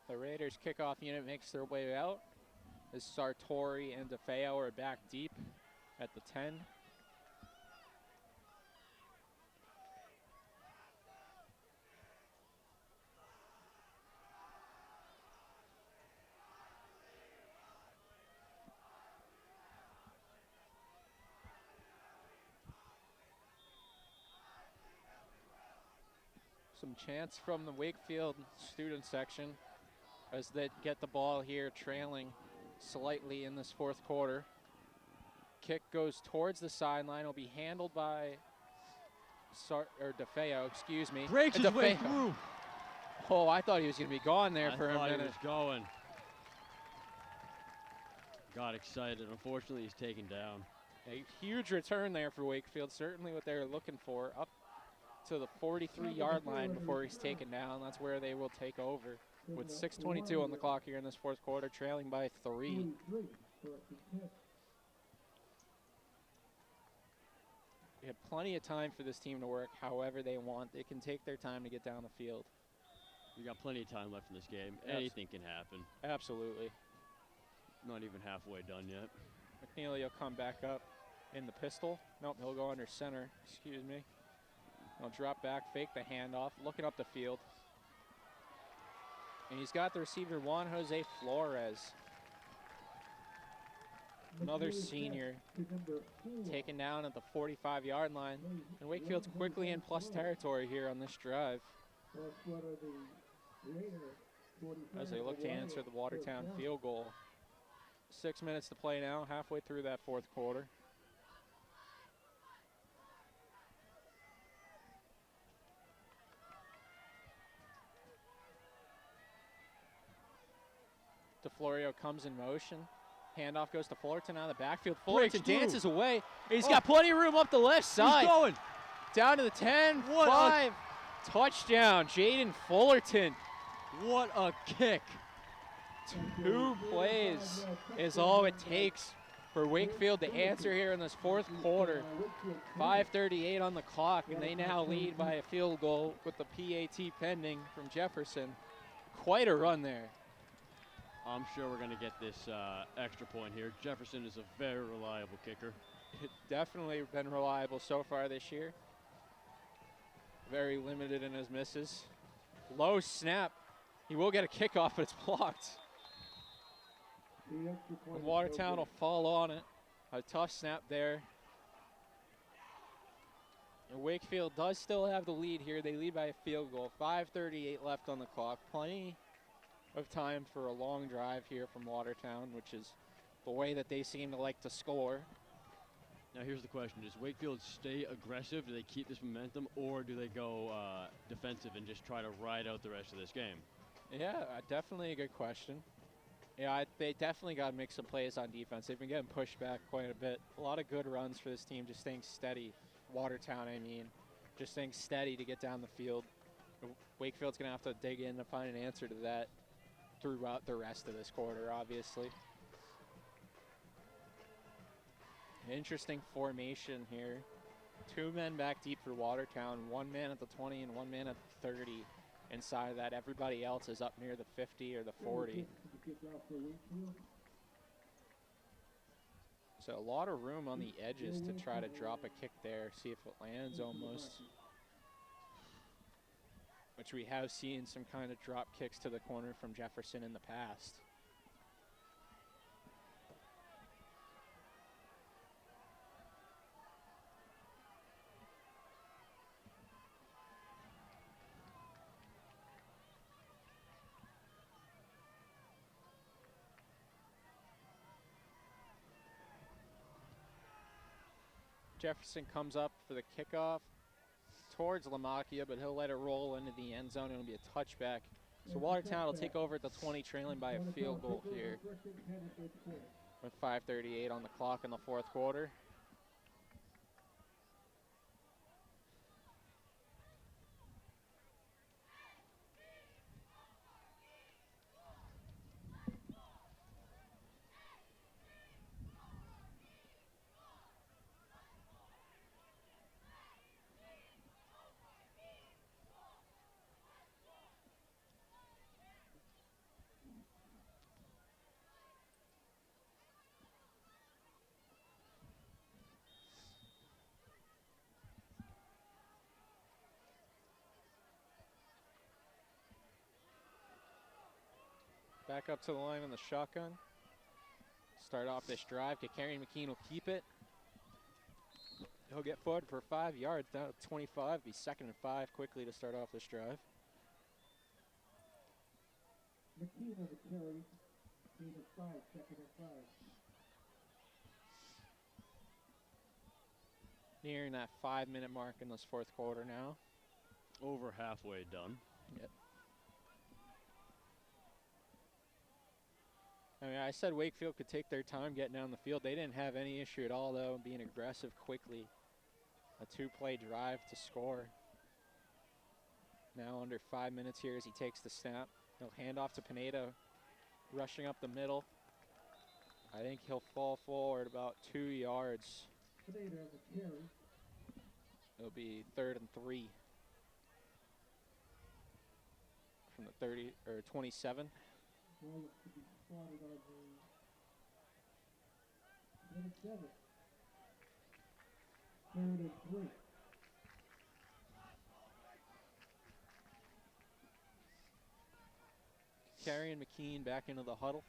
The Raiders kickoff unit makes their way out as Sartori and DeFeo are back deep at the 10. Some chants from the Wakefield student section as they get the ball here trailing slightly in this fourth quarter. Kick goes towards the sideline. It'll be handled by DeFeo, excuse me. Breaks his way through. Oh, I thought he was going to be gone there for a minute. He was going. Got excited. Unfortunately, he's taken down. A huge return there for Wakefield, certainly what they were looking for, up to the 43-yard line before he's taken down. That's where they will take over with 6:22 on the clock here in this fourth quarter, trailing by 3. We have plenty of time for this team to work however they want. They can take their time to get down the field. We got plenty of time left in this game. Anything can happen. Absolutely. Not even halfway done yet. McNeely will come back up in the pistol. Nope, he'll go under center. Excuse me. He'll drop back, fake the handoff, looking up the field. And he's got the receiver Juan Jose Flores. Another senior taken down at the 45-yard line. And Wakefield's quickly in plus territory here on this drive as they look to answer the Watertown field goal. 6 minutes to play now, halfway through that fourth quarter. DeFlorio comes in motion. Handoff goes to Fullerton out of the backfield. Fullerton dances away. He's got plenty of room up the left side. He's going. Down to the 10, 5. Touchdown, Jaden Fullerton. What a kick. 2 plays is all it takes for Wakefield to answer here in this fourth quarter. 5:38 on the clock, and they now lead by a field goal with the PAT pending from Jefferson. Quite a run there. I'm sure we're going to get this extra point here. Jefferson is a very reliable kicker. Definitely been reliable so far this year. Very limited in his misses. Low snap. He will get a kickoff, but it's blocked. And Watertown will fall on it. A tough snap there. And Wakefield does still have the lead here. They lead by a field goal. 5:38 left on the clock. Plenty of time for a long drive here from Watertown, which is the way that they seem to like to score. Now here's the question. Does Wakefield stay aggressive? Do they keep this momentum? Or do they go defensive and just try to ride out the rest of this game? Yeah, definitely a good question. Yeah, they definitely got to make some plays on defense. They've been getting pushed back quite a bit. A lot of good runs for this team, just staying steady. Watertown, I mean. Just staying steady to get down the field. Wakefield's going to have to dig in to find an answer to that throughout the rest of this quarter, obviously. Interesting formation here. 2 men back deep for Watertown, 1 man at the 20 and 1 man at the 30. Inside of that, everybody else is up near the 50 or the 40. So a lot of room on the edges to try to drop a kick there, see if it lands almost. Which we have seen some kind of drop kicks to the corner from Jefferson in the past. Jefferson comes up for the kickoff towards Lamacchia, but he'll let it roll into the end zone. It'll be a touchback. So Watertown will take over at the 20, trailing by a field goal here with 5:38 on the clock in the fourth quarter. Back up to the line on the shotgun. Start off this drive. Kakarian McKean will keep it. He'll get forward for 5 yards down to 25. Be 2nd and 5 quickly to start off this drive. McKean on the carry. 8 and 5, 2nd and 5. Nearing that 5-minute mark in this fourth quarter now. Over halfway done. Yep. I mean, I said Wakefield could take their time getting down the field. They didn't have any issue at all, though, being aggressive quickly. A 2-play drive to score. Now under 5 minutes here as he takes the snap. He'll hand off to Pineda, rushing up the middle. I think he'll fall forward about 2 yards. Pineda has a carry. It'll be 3rd and 3 from the 30 or 27. Ball to be spotted on the 27. 3rd and 3. Carrying McKean back into the huddle.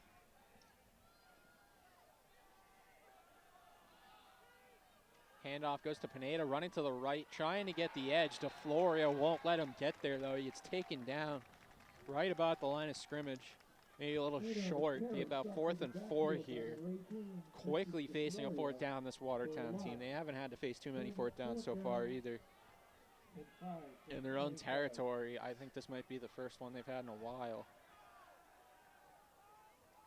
Handoff goes to Pineda, running to the right, trying to get the edge. DeFlorio won't let him get there, though. He gets taken down right about the line of scrimmage. Maybe a little short, be about 4th and 4 here. Quickly facing a 4th down, this Watertown team. They haven't had to face too many 4th downs so far either. In their own territory, I think this might be the first one they've had in a while.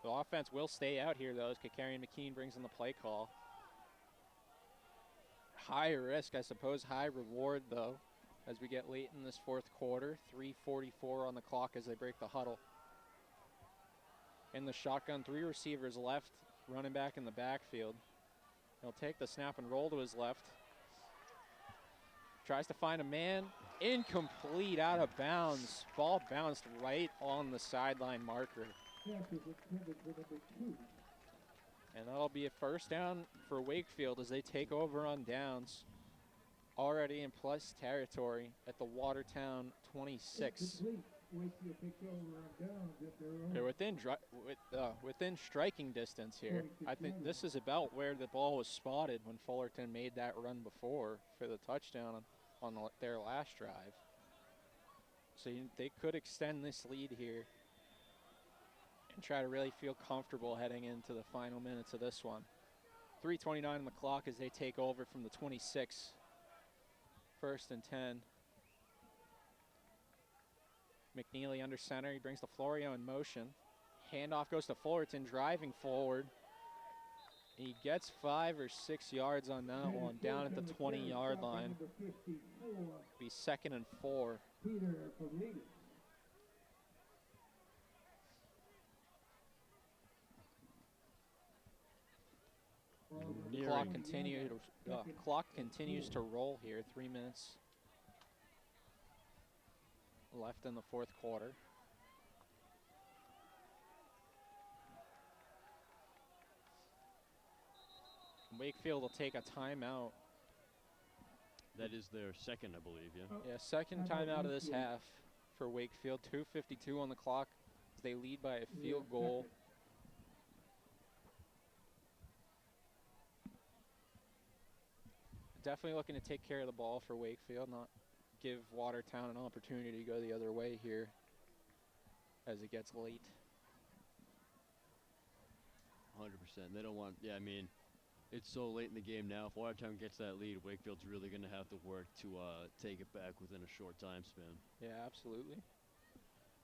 The offense will stay out here, though, as Kakarian McKean brings in the play call. High risk, I suppose, high reward, though, as we get late in this 4th quarter. 3:44 on the clock as they break the huddle. In the shotgun, 3 receivers left, running back in the backfield. He'll take the snap and roll to his left. Tries to find a man. Incomplete, out of bounds. Ball bounced right on the sideline marker. And that'll be a 1st down for Wakefield as they take over on downs. Already in plus territory at the Watertown 26. They're within striking distance here. I think this is about where the ball was spotted when Fullerton made that run before for the touchdown on their last drive. So they could extend this lead here and try to really feel comfortable heading into the final minutes of this one. 3:29 on the clock as they take over from the 26. 1st and 10. McNeely under center. He brings the Florio in motion. Handoff goes to Fullerton, driving forward. He gets 5 or 6 yards on that one, down at the 20-yard line. Be 2nd and 4. Clock continues to roll here. 3 minutes left in the 4th quarter. Wakefield will take a timeout. That is their 2nd, I believe, yeah? Yeah, 2nd timeout of this half for Wakefield. 2:52 on the clock as they lead by a field goal. Definitely looking to take care of the ball for Wakefield, not give Watertown an opportunity to go the other way here as it gets late. 100%. They don't want, I mean, it's so late in the game now. If Watertown gets that lead, Wakefield's really going to have to work to take it back within a short time span. Yeah, absolutely.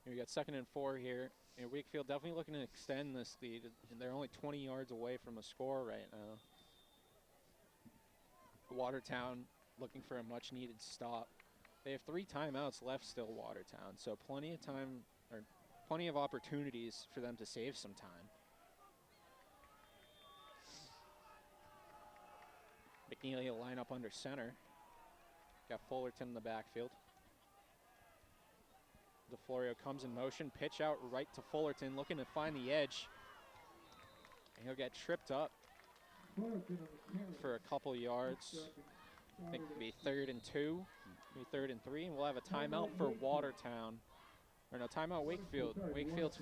And we got 2nd and 4 here. And Wakefield definitely looking to extend this lead. And they're only 20 yards away from a score right now. Watertown looking for a much-needed stop. They have 3 timeouts left still, Watertown, so plenty of time, or plenty of opportunities for them to save some time. McNeely will line up under center. Got Fullerton in the backfield. DeFlorio comes in motion, pitch out right to Fullerton, looking to find the edge. And he'll get tripped up for a couple yards. I think it'll be 3rd and 2, maybe 3rd and 3, and we'll have a timeout for Watertown. Or no, timeout Wakefield. Wakefield's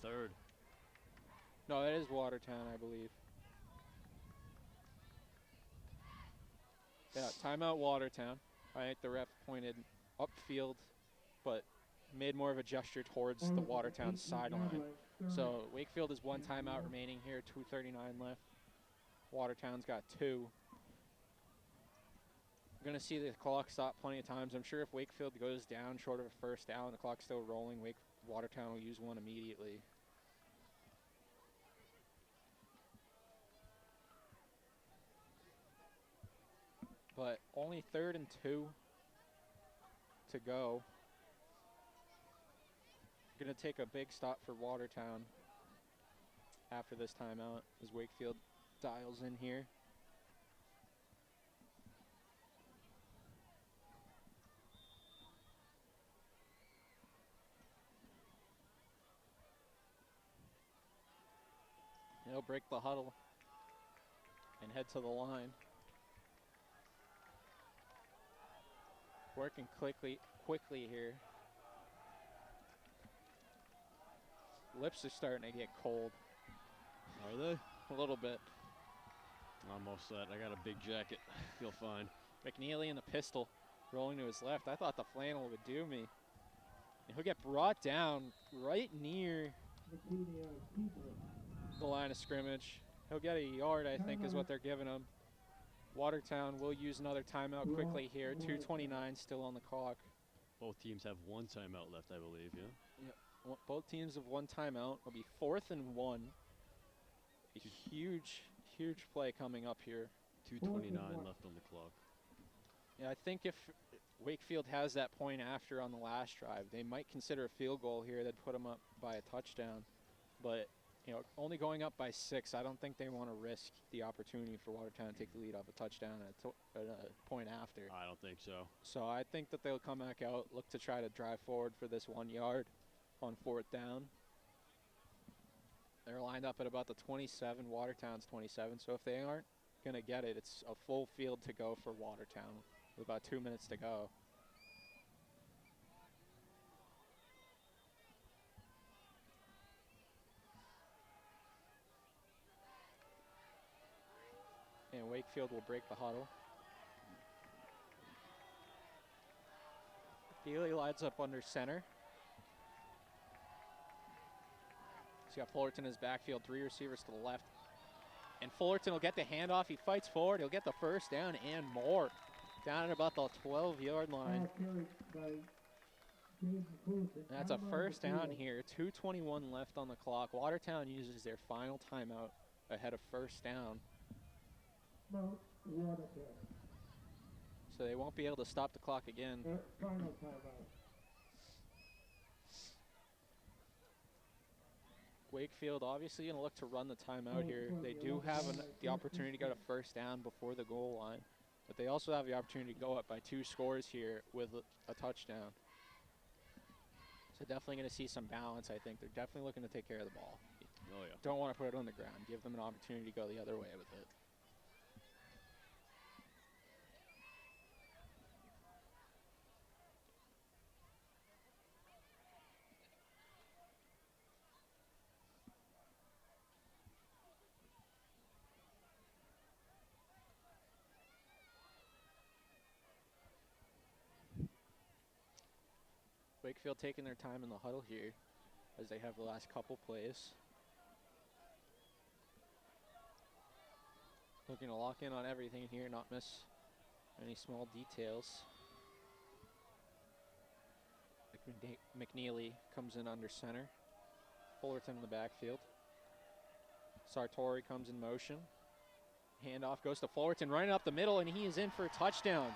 3rd. No, that is Watertown, I believe. Yeah, timeout Watertown. I think the ref pointed upfield, but made more of a gesture towards the Watertown sideline. So Wakefield has 1 timeout remaining here, 2:39 left. Watertown's got 2. We're going to see the clock stop plenty of times. I'm sure if Wakefield goes down short of a 1st down, the clock's still rolling, Watertown will use one immediately. but only 3rd and 2 to go. Going to take a big stop for Watertown after this timeout as Wakefield dials in here. He'll break the huddle and head to the line. Working quickly here. Lips are starting to get cold. Are they? A little bit. I'm all set. I got a big jacket. Feel fine. McNeely in the pistol, rolling to his left. I thought the flannel would do me. And he'll get brought down right near the line of scrimmage. He'll get a yard, I think, is what they're giving him. Watertown will use another timeout quickly here. 2:29 still on the clock. Both teams have 1 timeout left, I believe, yeah? Yep. Both teams have 1 timeout. It'll be 4th and 1. A huge play coming up here. 2:29 left on the clock. Yeah, I think if Wakefield has that point after on the last drive, they might consider a field goal here that'd put them up by a touchdown. But, you know, only going up by 6, I don't think they want to risk the opportunity for Watertown to take the lead off a touchdown at a point after. I don't think so. So I think that they'll come back out, look to try to drive forward for this 1 yard on 4th down. They're lined up at about the 27, Watertown's 27. So if they aren't going to get it, it's a full field to go for Watertown with about 2 minutes to go. And Wakefield will break the huddle. Healy lines up under center. He's got Fullerton in his backfield, 3 receivers to the left. And Fullerton will get the handoff. He fights forward. He'll get the first down and more. Down at about the 12-yard line. That's a first down here. 2:21 left on the clock. Watertown uses their final timeout ahead of first down. So they won't be able to stop the clock again. Final timeout. Wakefield obviously going to look to run the timeout here. They do have the opportunity to go to first down before the goal line, but they also have the opportunity to go up by 2 scores here with a touchdown. So definitely going to see some balance, I think. They're definitely looking to take care of the ball. Oh, yeah. Don't want to put it on the ground. Give them an opportunity to go the other way with it. Wakefield taking their time in the huddle here as they have the last couple plays. Looking to lock in on everything here, not miss any small details. McNeely comes in under center. Fullerton in the backfield. Sartori comes in motion. Handoff goes to Fullerton, running up the middle, and he is in for a touchdown.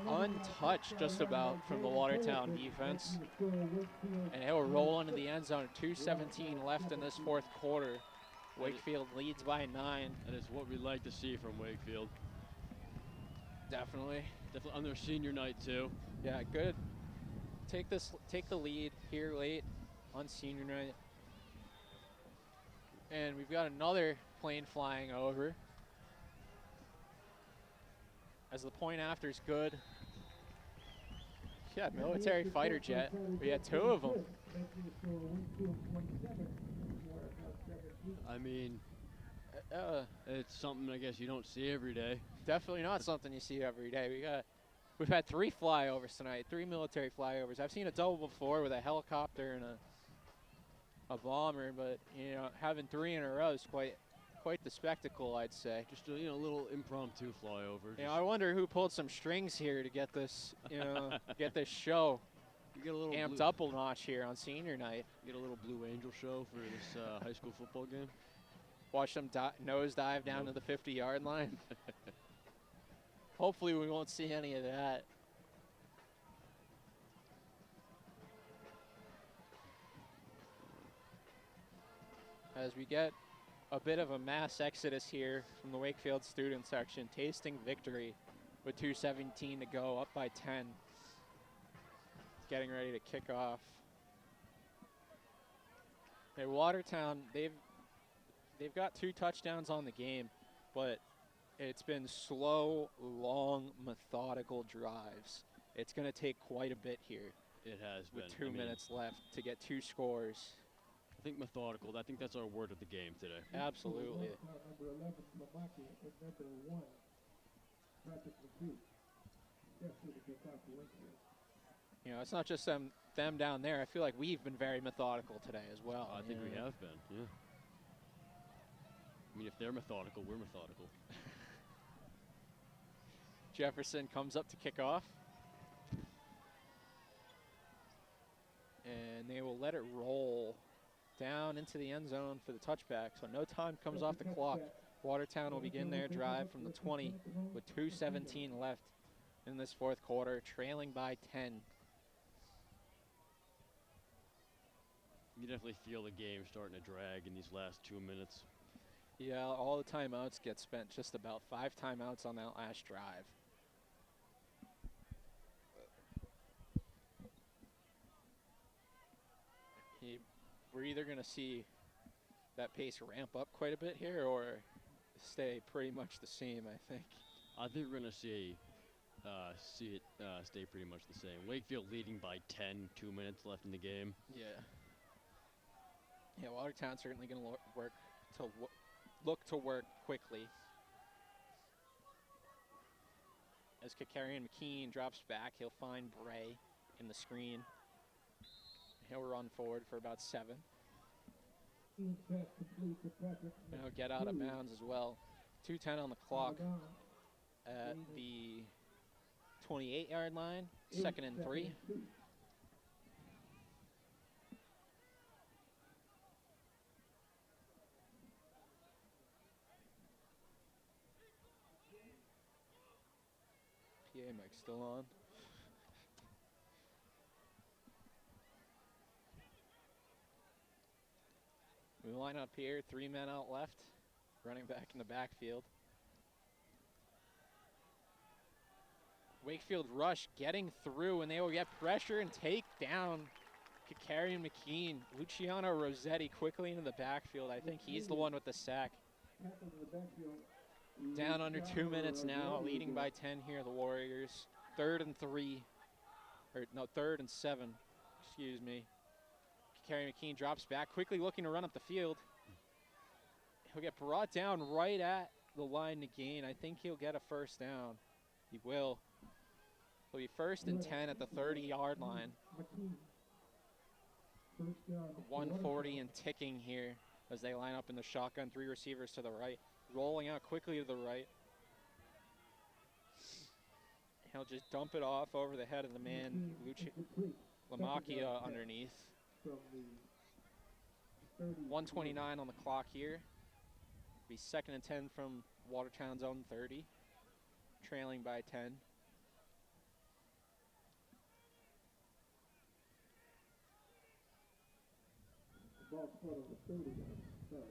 Untouched just about from the Watertown defense. And he'll roll into the end zone. 2:17 left in this 4th quarter. Wakefield leads by 9. That is what we like to see from Wakefield. Definitely. Definitely on their senior night, too. Yeah, good. Take the lead here late on senior night. And we've got another plane flying over. As the point after is good. Yeah, military fighter jet. We had 2 of them. I mean, it's something I guess you don't see every day. Definitely not something you see every day. We've had 3 flyovers tonight, 3 military flyovers. I've seen a double before with a helicopter and a bomber, but you know, having 3 in a row is quite the spectacle, I'd say. Just a little impromptu flyover. You know, I wonder who pulled some strings here to get this, get this show you get a little amped up a notch here on senior night. You get a little Blue Angel show for this high school football game. Watch them nose dive down to the 50-yard line. Hopefully we won't see any of that. As we get a bit of a mass exodus here from the Wakefield student section, tasting victory with 2:17 to go, up by 10. Getting ready to kick off. Hey, Watertown, they've got 2 touchdowns on the game, but it's been slow, long, methodical drives. It's going to take quite a bit here. It has been. With 2 minutes left to get 2 scores. I think methodical. I think that's our word of the game today. Absolutely. Number 11, Mamaki, and number 1, Patrick McHugh. Definitely to kick off the Wakefield. You know, it's not just them down there. I feel like we've been very methodical today as well. I think we have been, yeah. I mean, if they're methodical, we're methodical. Jefferson comes up to kick off. And they will let it roll down into the end zone for the touchback. So no time comes off the clock. Watertown will begin their drive from the 20 with 2:17 left in this fourth quarter, trailing by 10. You definitely feel the game starting to drag in these last 2 minutes. Yeah, all the timeouts get spent, just about 5 timeouts on that last drive. We're either going to see that pace ramp up quite a bit here or stay pretty much the same, I think. I think we're going to see it stay pretty much the same. Wakefield leading by 10, 2 minutes left in the game. Yeah. Yeah, Watertown's certainly going to look to work quickly. As Kakarian McKean drops back, he'll find Bray in the screen. He'll run forward for about 7. And he'll get out of bounds as well. 2:10 on the clock at the 28-yard line, 2nd and 3. PA mic's still on. We line up here, 3 men out left, running back in the backfield. Wakefield rush getting through, and they will get pressure and take down Kakarian McKean. Luciano Rossetti quickly into the backfield. I think he's the one with the sack. Down under 2 minutes now, leading by 10 here, the Warriors. 3rd and 3, or no, 3rd and 7, excuse me. Kakarian McKean drops back, quickly looking to run up the field. He'll get brought down right at the line to gain. I think he'll get a first down. He will. He'll be 1st and 10 at the 30-yard line. 140 and ticking here as they line up in the shotgun. 3 receivers to the right, rolling out quickly to the right. He'll just dump it off over the head of the man, Lamacchia underneath. 1:29 on the clock here. Be 2nd and 10 from Watertown's own 30, trailing by 10. Ball spot on the 30. Sorry.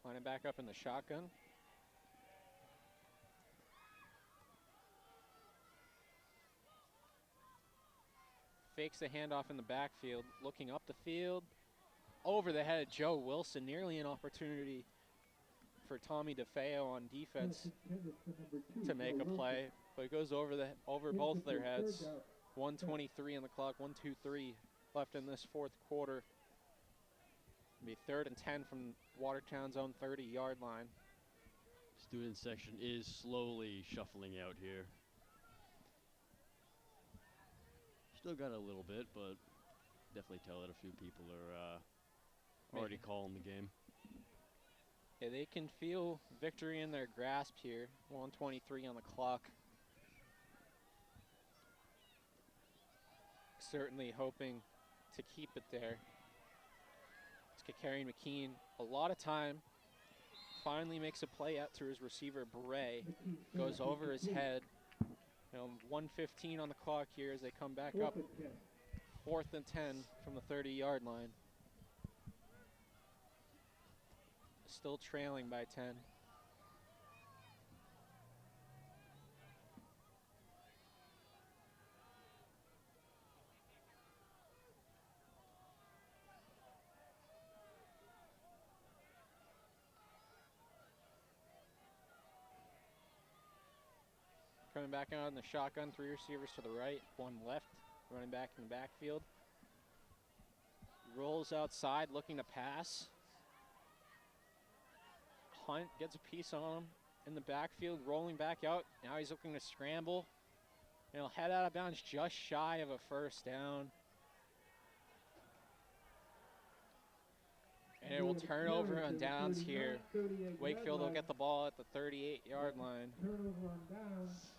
Lining back up in the shotgun. Fakes the handoff in the backfield, looking up the field. Over the head of Joe Wilson, nearly an opportunity for Tommy DeFeo on defense to make a play. But it goes over both their heads. 1:23 on the clock, 1-2-3 left in this fourth quarter. It'll be 3rd and 10 from Watertown's own 30-yard line. Student section is slowly shuffling out here. Still got a little bit, but definitely tell that a few people are already calling the game. Yeah, they can feel victory in their grasp here. 1:23 on the clock. Certainly hoping to keep it there. It's Kakarian McKean, a lot of time. Finally makes a play out to his receiver, Bray. Goes over his head. 1:15 on the clock here as they come back up. 4th and 10 from the 30-yard line. Still trailing by 10. Coming back out in the shotgun, 3 receivers to the right, 1 left, running back in the backfield. Rolls outside, looking to pass. Hunt gets a piece on him in the backfield, rolling back out. Now he's looking to scramble. And he'll head out of bounds just shy of a first down. And it will turn over on downs here. Wakefield will get the ball at the 38-yard line. Turnover on downs.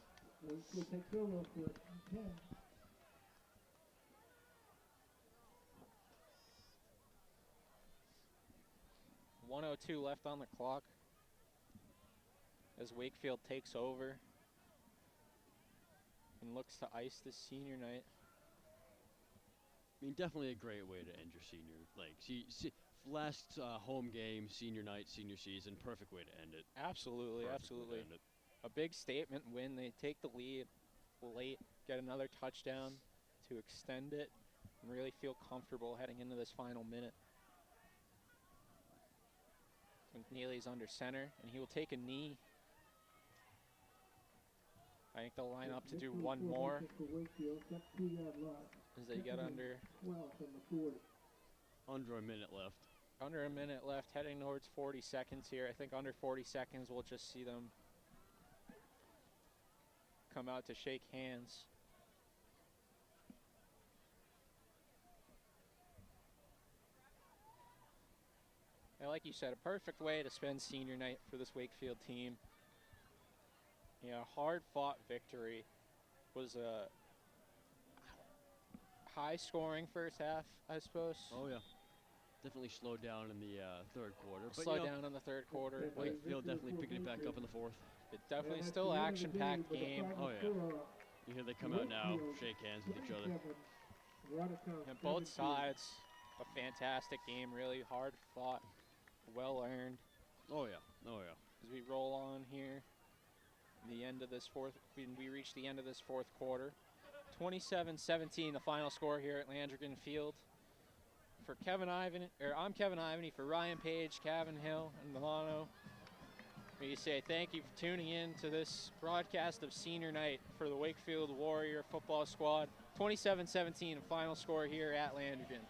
We'll take turnover for 10. .102 left on the clock as Wakefield takes over and looks to ice this senior night. I mean, definitely a great way to end your senior. Like, last home game, senior night, senior season, perfect way to end it. Absolutely, Perfect way to absolutely. end it. A big statement win. They take the lead late, get another touchdown to extend it, and really feel comfortable heading into this final minute. McNeely's under center, and he will take a knee. I think they'll line up to do one more as they get under Under a minute left. Under a minute left, heading towards 40 seconds here. I think under 40 seconds, we'll just see them come out to shake hands. And like you said, a perfect way to spend senior night for this Wakefield team. Hard-fought victory. Was a high-scoring first half, I suppose. Oh, yeah. Definitely slowed down in the third quarter. But Slowed down in the third quarter. Wakefield definitely picking it back up in the fourth. It definitely still action-packed game. Oh, yeah. You hear they come out now, shake hands with each other. And both sides, a fantastic game, really hard-fought, well-earned. Oh, yeah. Oh, yeah. As we roll on here, the end of this we reach the end of this fourth quarter. 27-17, the final score here at Landrigan Field. For I'm Kevin Ivany. For Ryan Page, Kevin Hill, and Milano, we say thank you for tuning in to this broadcast of senior night for the Wakefield Warrior football squad. 27-17, final score here at Landrigan.